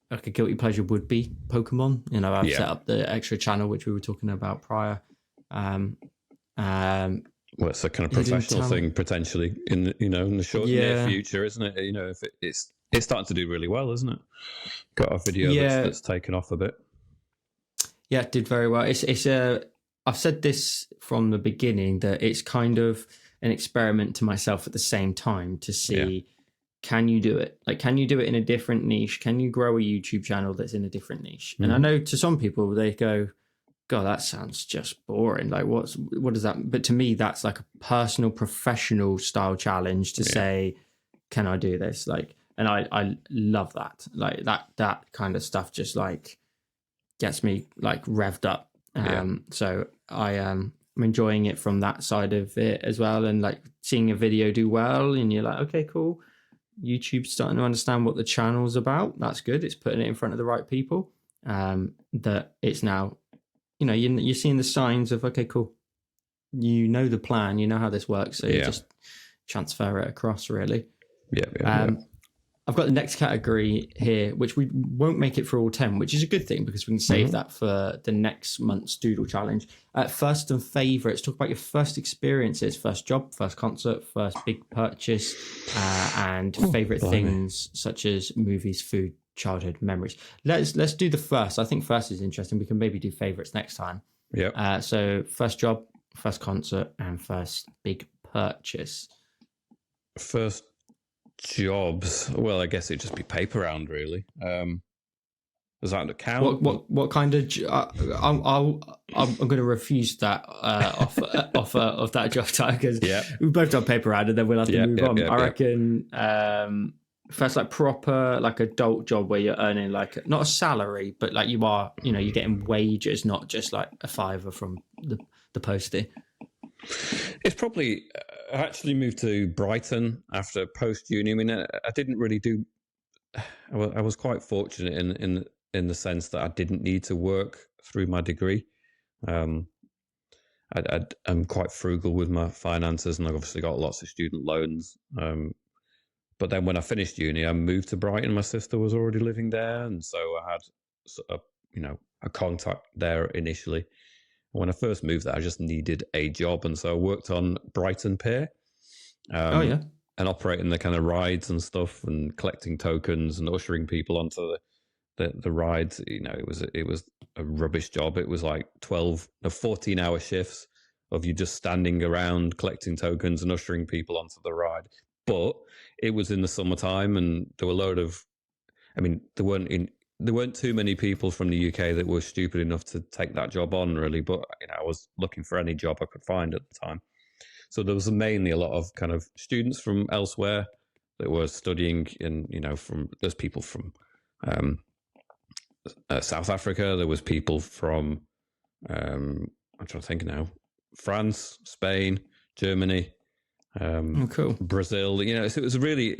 like, a guilty pleasure would be Pokemon. You know, I've set up the extra channel which we were talking about prior. Well, it's a kind of professional thing potentially in the short near future, isn't it? You know, if it's starting to do really well, isn't it? Got a video that's taken off a bit. Yeah, it did very well. I've said this from the beginning, that it's kind of an experiment to myself at the same time to see, can you do it? Like, can you do it in a different niche? Can you grow a YouTube channel that's in a different niche? Mm-hmm. And I know to some people they go, God, that sounds just boring. Like, what is that? But to me, that's like a personal, professional style challenge to say, can I do this? Like, and I love that. Like that kind of stuff just like gets me like revved up. So I am enjoying it from that side of it as well. And like seeing a video do well, and you're like, okay, cool. YouTube's starting to understand what the channel's about. That's good. It's putting it in front of the right people. That it's now, you know, you're seeing the signs of, okay, cool. You know the plan. You know how this works. So you just transfer it across, really. I've got the next category here, which we won't make it for all 10, which is a good thing because we can save that for the next month's Doodle Challenge. First and favourites, talk about your first experiences, first job, first concert, first big purchase, and favourite things such as movies, food, childhood memories. Let's do the first. I think first is interesting. We can maybe do favourites next time. Yeah. So first job, first concert, and first big purchase. First jobs, well, I guess it'd just be Paper Round, really. Does that count? What kind of? I'm going to refuse that offer of that job title, because we've both done Paper Round, and then we'll have to move on. I reckon first, like, proper like adult job where you're earning like not a salary, but like you are, you know, you're getting wages, not just like a $5 from the postie. It's probably I actually moved to Brighton after post uni. I mean, I didn't really do. I was quite fortunate in the sense that I didn't need to work through my degree. I'm quite frugal with my finances, and I've obviously got lots of student loans. But then when I finished uni, I moved to Brighton. My sister was already living there, and so I had a contact there initially. When I first moved there, I just needed a job, and so I worked on Brighton Pier. And operating the kind of rides and stuff, and collecting tokens and ushering people onto the rides. You know, it was a rubbish job. It was like 14-hour shifts of you just standing around collecting tokens and ushering people onto the ride. But it was in the summertime, and there were there weren't too many people from the UK that were stupid enough to take that job on, really. But you know, I was looking for any job I could find at the time. So there was mainly a lot of kind of students from elsewhere that were studying there's people from South Africa. There was people from, I'm trying to think now, France, Spain, Germany, cool. Brazil. You know, so it was really,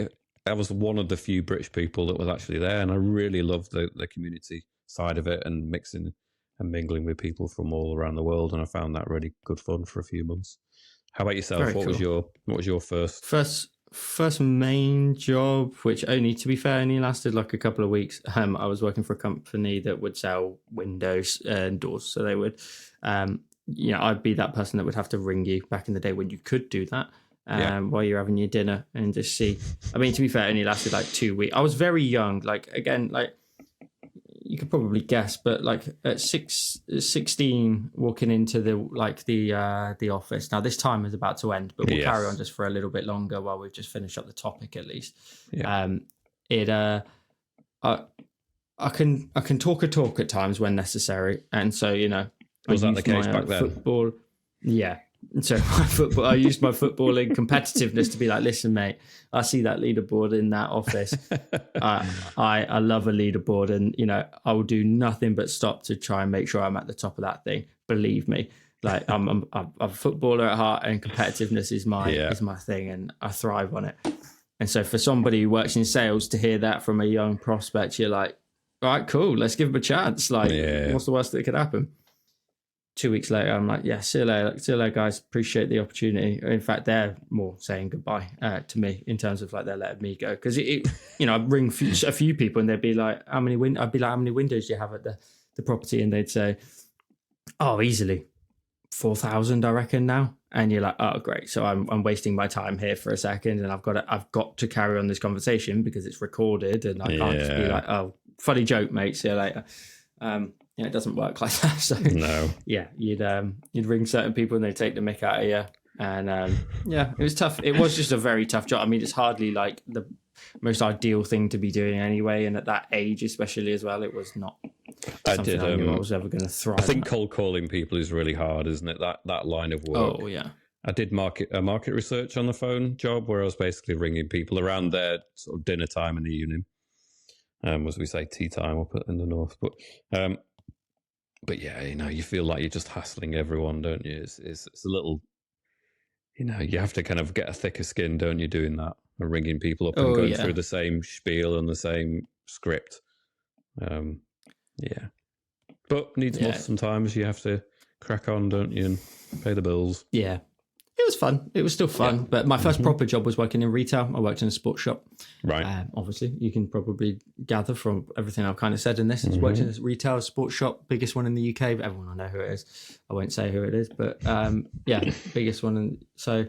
I was one of the few British people that was actually there, and I really loved the community side of it, and mixing and mingling with people from all around the world, and I found that really good fun for a few months. How about yourself? What was your first? first main job, which to be fair, only lasted like a couple of weeks. I was working for a company that would sell windows and doors. So they would, I'd be that person that would have to ring you back in the day when you could do that while you're having your dinner and just see. I mean, to be fair, it only lasted like 2 weeks. I was very young. Like, again, like, you could probably guess, but like at 16, walking into the office. Now this time is about to end, but we'll carry on just for a little bit longer while we've just finished up the topic at least. Yeah. I can talk a talk at times when necessary, and so was that the case back then? Football, yeah. So I used my footballing competitiveness to be like, listen, mate, I see that leaderboard in that office. I love a leaderboard, and I will do nothing but stop to try and make sure I'm at the top of that thing. Believe me, like I'm a footballer at heart, and competitiveness is my thing, and I thrive on it. And so for somebody who works in sales to hear that from a young prospect, you're like, all right, cool, let's give him a chance. Like, what's the worst that could happen? 2 weeks later, I'm like, yeah, see you later, guys. Appreciate the opportunity. In fact, they're more saying goodbye to me in terms of like they're letting me go. Because I'd ring a few people and they'd be like, I'd be like, how many windows do you have at the property? And they'd say, oh, easily 4,000, I reckon now. And you're like, oh, great. So I'm wasting my time here for a second, and I've got to carry on this conversation because it's recorded, and I can't just be like, oh, funny joke, mate. See you later. It doesn't work like that. So no, yeah, you'd ring certain people and they take the mick out of you, and it was tough. It was just a very tough job. I mean, it's hardly like the most ideal thing to be doing anyway, and at that age, especially as well, it was not. I knew I was ever going to thrive. I think cold calling people is really hard, isn't it? That line of work. Oh yeah. I did market research on the phone job where I was basically ringing people around their sort of dinner time in the evening, as we say, tea time up in the north, But yeah, you feel like you're just hassling everyone, don't you? It's a little, you have to kind of get a thicker skin, don't you, doing that and ringing people up and going through the same spiel and the same script. But needs must sometimes. You have to crack on, don't you, and pay the bills. Yeah. It was fun. It was still fun. Yeah. But my first proper job was working in retail. I worked in a sports shop. Right. Obviously, you can probably gather from everything I've kind of said in this. It's worked in a retail sports shop, biggest one in the UK. But everyone will know who it is. I won't say who it is, but biggest one. And so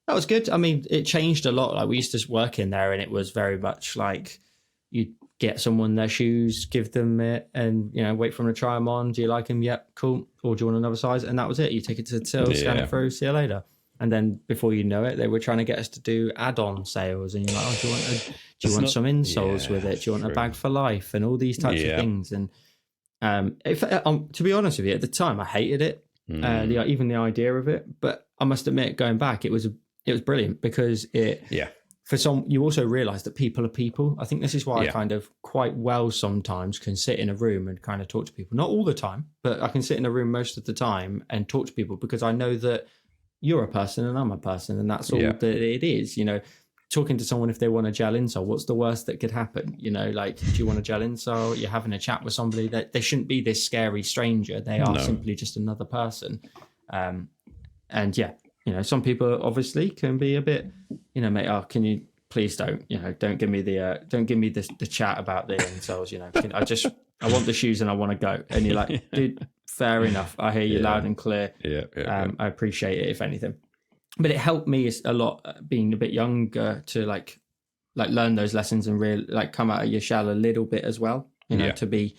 that was good. I mean, it changed a lot. Like we used to work in there, and it was very much like you'd get someone their shoes, give them it, and wait for them to try them on. Do you like them? Yep, cool. Or do you want another size? And that was it. You take it to the till, scan it through, see you later. And then before you know it, they were trying to get us to do add-on sales, and you're like, "Oh, do you want some insoles with it? Do you want a bag for life?" And all these types of things. And to be honest with you, at the time, I hated it, even the idea of it. But I must admit, going back, it was brilliant because for some, you also realise that people are people. I think this is why I kind of quite well sometimes can sit in a room and kind of talk to people. Not all the time, but I can sit in a room most of the time and talk to people because I know that you're a person and I'm a person, and that's all that it is. Talking to someone if they want a gel insole, what's the worst that could happen? Like, do you want a gel insole? You're having a chat with somebody that they shouldn't be this scary stranger. They are simply just another person. Some people obviously can be a bit, mate, oh, can you please don't give me the chat about the insoles. I want the shoes and I want to go. And you're like, dude, fair enough. I hear you loud and clear. I appreciate it, if anything. But it helped me a lot being a bit younger to like learn those lessons and really like come out of your shell a little bit as well. To be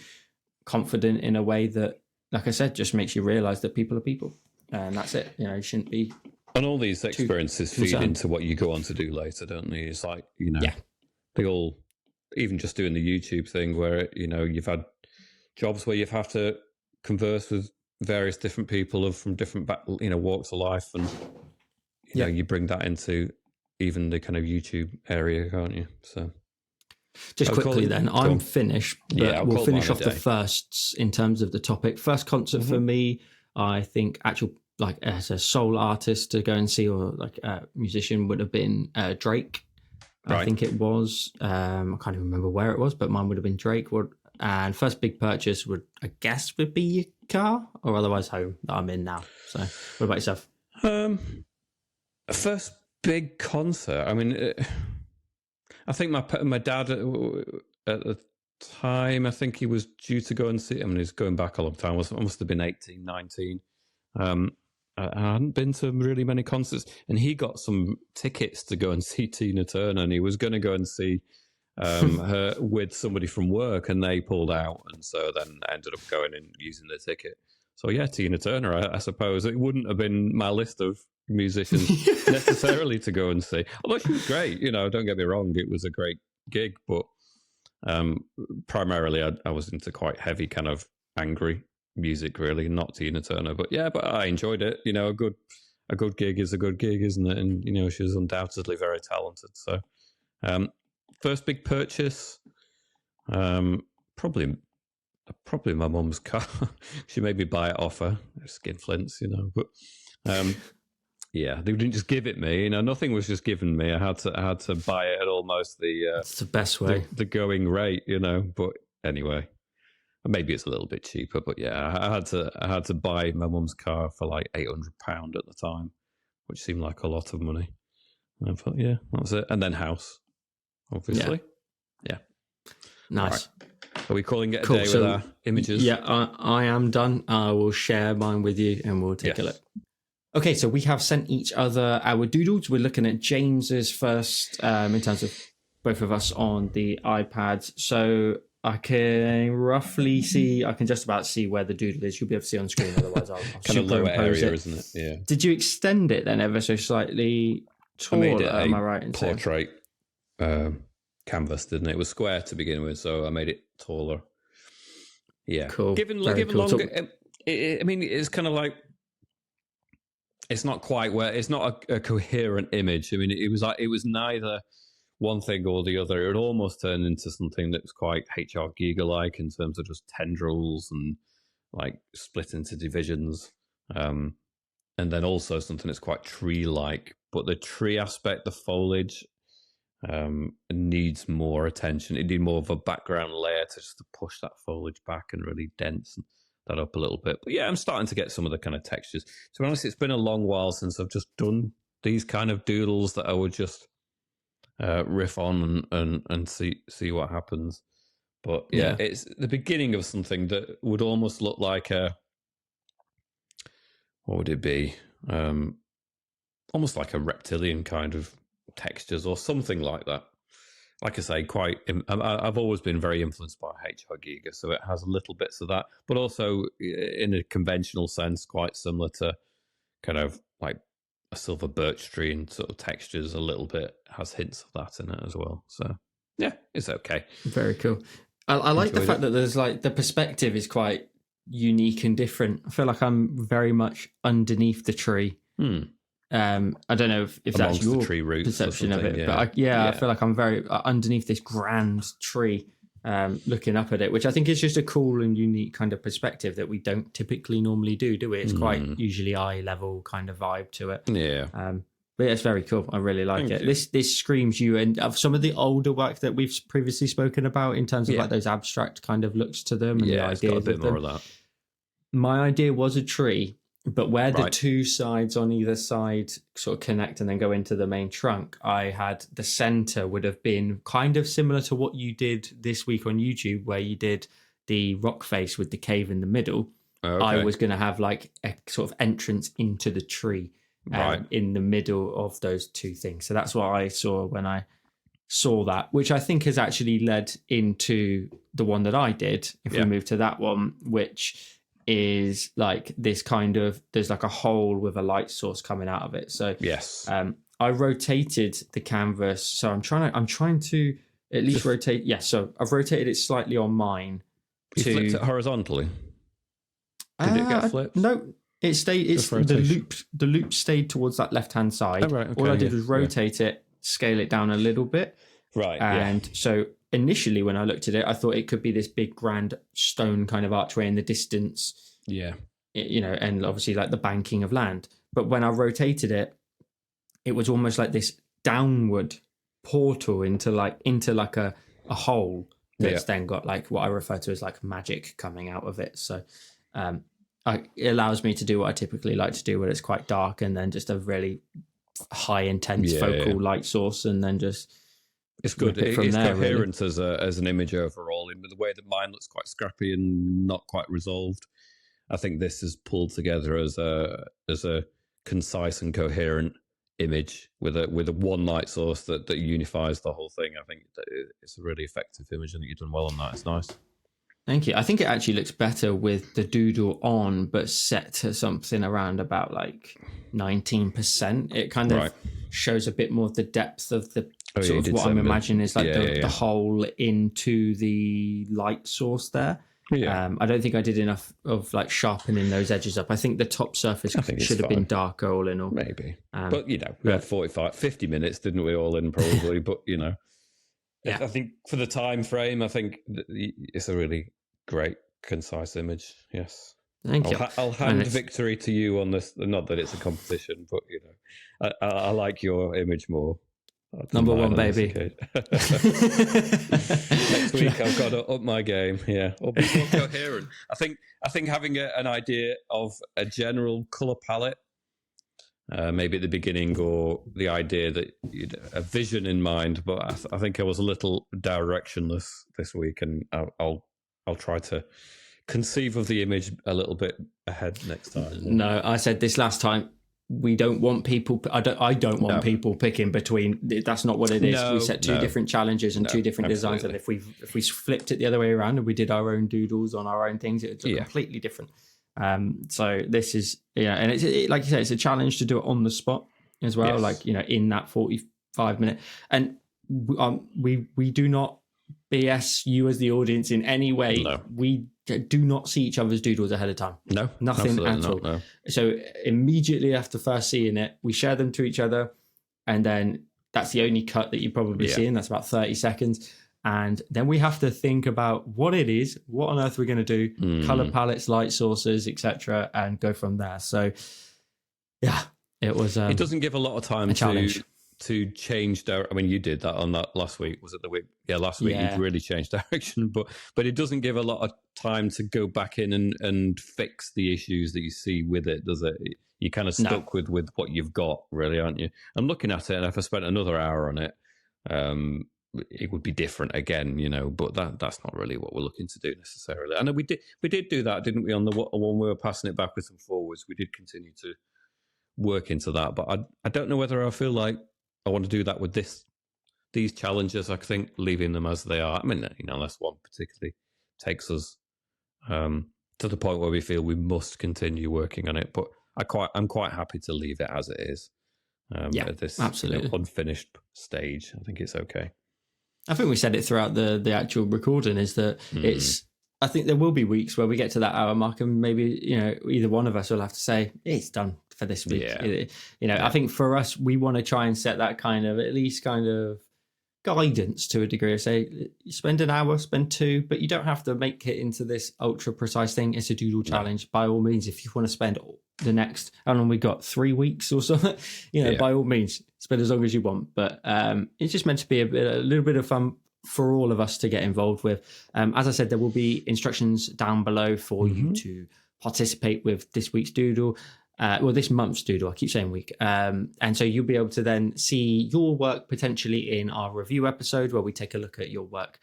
confident in a way that, like I said, just makes you realize that people are people, and that's it. You shouldn't be. And all these experiences feed into what you go on to do later, don't they? It's like they all, even just doing the YouTube thing where you've had jobs where you've had to converse with various different people from different walks of life, and you bring that into even the kind of YouTube area, can't you? So just quickly then, I'm finished, but we'll finish off the firsts in terms of the topic. First concert for me, I think like as a soul artist to go and see, or like a musician, would have been Drake. Right. I think it was. I can't even remember where it was, but mine would have been Drake. And first big purchase would be your car, or otherwise home that I'm in now. So what about yourself? First big concert. I mean, I think my dad at the time, I think he was due to go and see. I mean, he's going back a long time. I must have been 18, 19. I hadn't been to really many concerts, and he got some tickets to go and see Tina Turner, and he was going to go and see her with somebody from work, and they pulled out, and so then ended up going and using the ticket. So yeah, Tina Turner, I suppose. It wouldn't have been my list of musicians necessarily to go and see, although she was great. Don't get me wrong, it was a great gig, but primarily I was into quite heavy kind of angry music, really, not Tina Turner. But I enjoyed it. A good gig is a good gig, isn't it? And she was undoubtedly very talented. So first big purchase, probably my mum's car. She made me buy it off her skinflints, but yeah, they didn't just give it me. Nothing was just given me. I had to buy it at almost it's the best way, the going rate, but anyway, maybe it's a little bit cheaper, but yeah, I had to buy my mum's car for like £800 at the time, which seemed like a lot of money. And I thought, yeah, that was it. And then house, obviously. Yeah. Nice. Right. Are we calling it a Cool. day with our images? Yeah, I am done. I will share mine with you and we'll take a look. Okay, so we have sent each other our doodles. We're looking at James's first in terms of both of us on the iPads. So I can roughly see, I can just about see where the doodle is. You'll be able to see on screen, otherwise I'll kind of lower area, it. Isn't it? Yeah. Did you extend it then ever so slightly taller? I made it am I right in portrait canvas, didn't it? It was square to begin with, so I made it taller. Yeah. Cool. Given cool. longer, I mean, it's kind of like, it's not quite where, it's not a coherent image. I mean, it was neither one thing or the other. It would almost turn into something that was quite HR Giga-like in terms of just tendrils and like split into divisions. And then also something that's quite tree-like. But the tree aspect, the foliage, needs more attention. It needs more of a background layer to push that foliage back and really dense that up a little bit. But yeah, I'm starting to get some of the kind of textures. To be honest, it's been a long while since I've just done these kind of doodles that I would just riff on and see what happens. But yeah, it's the beginning of something that would almost look like what would it be? Almost like a reptilian kind of textures or something like that. Like I say, I've always been very influenced by HR Giga, so it has little bits of that, but also in a conventional sense, quite similar to kind of like a silver birch tree and sort of textures a little bit, has hints of that in it as well. So yeah, it's okay. Very cool. I like the fact that there's like the perspective is quite unique and different. I feel like I'm very much underneath the tree. I don't know if that's your tree roots perception of it, but I feel like I'm very underneath this grand tree, looking up at it, which I think is just a cool and unique kind of perspective that we don't typically normally do we? It's quite usually eye level kind of vibe to it. Yeah. But yeah, it's very cool. I really like it. This screams you, and of some of the older work that we've previously spoken about in terms of like those abstract kind of looks to them and the ideas it's got a bit of more them. of that. My idea was a tree, but where the two sides on either side sort of connect and then go into the main trunk, I had the center would have been kind of similar to what you did this week on YouTube, where you did the rock face with the cave in the middle. Okay. I was going to have like a sort of entrance into the tree in the middle of those two things. So that's what I saw when I saw that, which I think has actually led into the one that I did. If we move to that one, which is like this kind of, there's like a hole with a light source coming out of it. So I rotated the canvas. So I'm trying to at least rotate. Yeah. So I've rotated it slightly on mine. You flipped it horizontally. Did it get flipped? No, it stayed. It's the loop stayed towards that left-hand side. Oh, right, okay, all I did was rotate it, scale it down a little bit. Right. And so initially when I looked at it, I thought it could be this big grand stone kind of archway in the distance. Yeah. And obviously like the banking of land. But when I rotated it, it was almost like this downward portal into like a hole that's then got like what I refer to as like magic coming out of it. So it allows me to do what I typically like to do, where it's quite dark and then just a really high intense focal light source, and then just it's good. rip it from It's there, coherent as an image overall. In the way that mine looks quite scrappy and not quite resolved, I think this is pulled together as a concise and coherent image with a one light source that unifies the whole thing. I think that it's a really effective image. I think you've done well on that. It's nice. Thank you. I think it actually looks better with the doodle on, but set to something around about like 19%. It kind of shows a bit more of the depth of the sort of what I'm imagining is like the hole into the light source there. Yeah. I don't think I did enough of like sharpening those edges up. I think the top surface should have been darker all in all. Maybe. But, we had 50 minutes, didn't we, all in probably. But, I think for the time frame, I think it's a really great, concise image. Yes. Thank you. I'll hand victory to you on this. Not that it's a competition, but, I like your image more. Number one, baby. Next week I've got to up my game. Yeah, or be more coherent. I think having an idea of a general color palette, maybe at the beginning, or the idea that a vision in mind. But I think I was a little directionless this week, and I'll try to conceive of the image a little bit ahead next time. No, I said this last time. We don't want people. I don't want people picking between. That's not what it is. We set two different challenges and two different designs. And if we flipped it the other way around and we did our own doodles on our own things, it's completely different. So this is and it's like you say, it's a challenge to do it on the spot as well. Yes. Like in that 45 minute, and we do not BS you as the audience in any way. No. We do not see each other's doodles ahead of time. No, nothing at all. No. So immediately after first seeing it, we share them to each other, and then that's the only cut that you probably see, and that's about 30 seconds. And then we have to think about what it is, what on earth we're going to do, color palettes, light sources, etc., and go from there. So, it was. It doesn't give a lot of time to change. I mean, you did that on that last week. Was it the week? Yeah, last week you really changed direction, but it doesn't give a lot of time to go back in and fix the issues that you see with it, does it? You're kind of stuck with what you've got, really, aren't you? I'm looking at it, and if I spent another hour on it, it would be different again, But that's not really what we're looking to do necessarily. I know we did do that, didn't we? On the one we were passing it backwards and forwards, we did continue to work into that, but I don't know whether I feel like I want to do that with these challenges. I think leaving them as they are. I mean, unless one particularly takes us to the point where we feel we must continue working on it. But I'm quite happy to leave it as it is. At this absolutely unfinished stage, I think it's okay. I think we said it throughout the actual recording is that it's. I think there will be weeks where we get to that hour mark, and maybe either one of us will have to say it's done for this week. I think for us, we want to try and set that kind of at least kind of guidance to a degree. Say you spend an hour, spend two, but you don't have to make it into this ultra precise thing. It's a doodle challenge. By all means, if you want to spend the next, how long we got, 3 weeks or something, by all means, spend as long as you want. But it's just meant to be a little bit of fun for all of us to get involved with. As I said, there will be instructions down below for you to participate with this week's doodle. This month's doodle, I keep saying week. And so you'll be able to then see your work potentially in our review episode where we take a look at your work.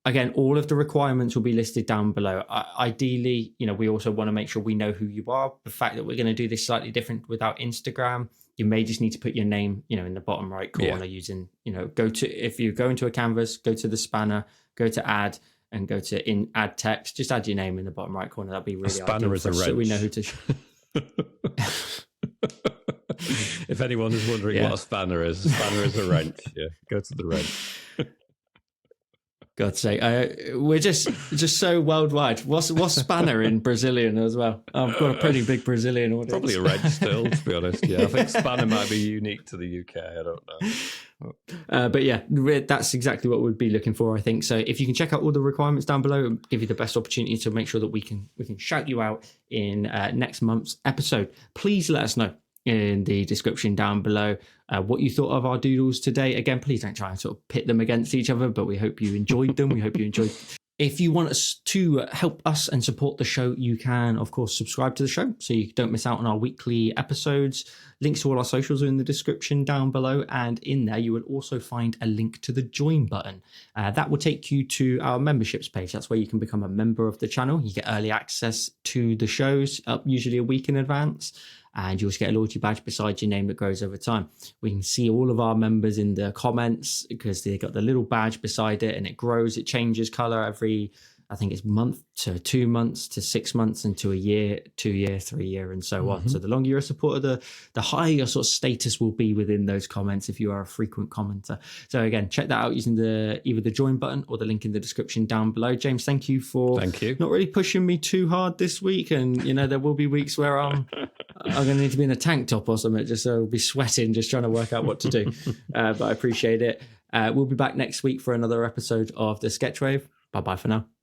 Again, all of the requirements will be listed down below. Ideally, we also want to make sure we know who you are. The fact that we're going to do this slightly different without Instagram, you may just need to put your name, in the bottom right corner using, if you go into a canvas, go to the spanner, go to add, and go to add text. Just add your name in the bottom right corner. That'd be really spanner is a wrench. So we know who to. If anyone is wondering what a spanner is a wrench. Yeah, go to the wrench. God's sake, we're just so worldwide. What's spanner in Brazilian as well? I've got a pretty big Brazilian audience. Probably a wrench still, to be honest. Yeah, I think spanner might be unique to the UK. I don't know. But that's exactly what we'd be looking for, I think. So if you can check out all the requirements down below, it'll give you the best opportunity to make sure that we can shout you out in next month's episode. Please let us know in the description down below what you thought of our doodles today. Again, please don't try and sort of pit them against each other, but we hope you enjoyed them. We hope you enjoyed If you want us to help us and support the show, you can, of course, subscribe to the show so you don't miss out on our weekly episodes. Links to all our socials are in the description down below. And in there, you will also find a link to the join button. That will take you to our memberships page. That's where you can become a member of the channel. You get early access to the shows up usually a week in advance. And you also get a loyalty badge beside your name that grows over time. We can see all of our members in the comments because they got the little badge beside it and it grows. It changes color every, I think it's month to 2 months to 6 months into a year, 2 year, 3 year, and so on. So the longer you're a supporter, the higher your sort of status will be within those comments if you are a frequent commenter. So again, check that out using either the join button or the link in the description down below. James, thank you for not really pushing me too hard this week. And, you know, there will be weeks where I'm going to need to be in a tank top or something, just so I'll be sweating, just trying to work out what to do. But I appreciate it. We'll be back next week for another episode of the Sketch Wave. Bye-bye for now.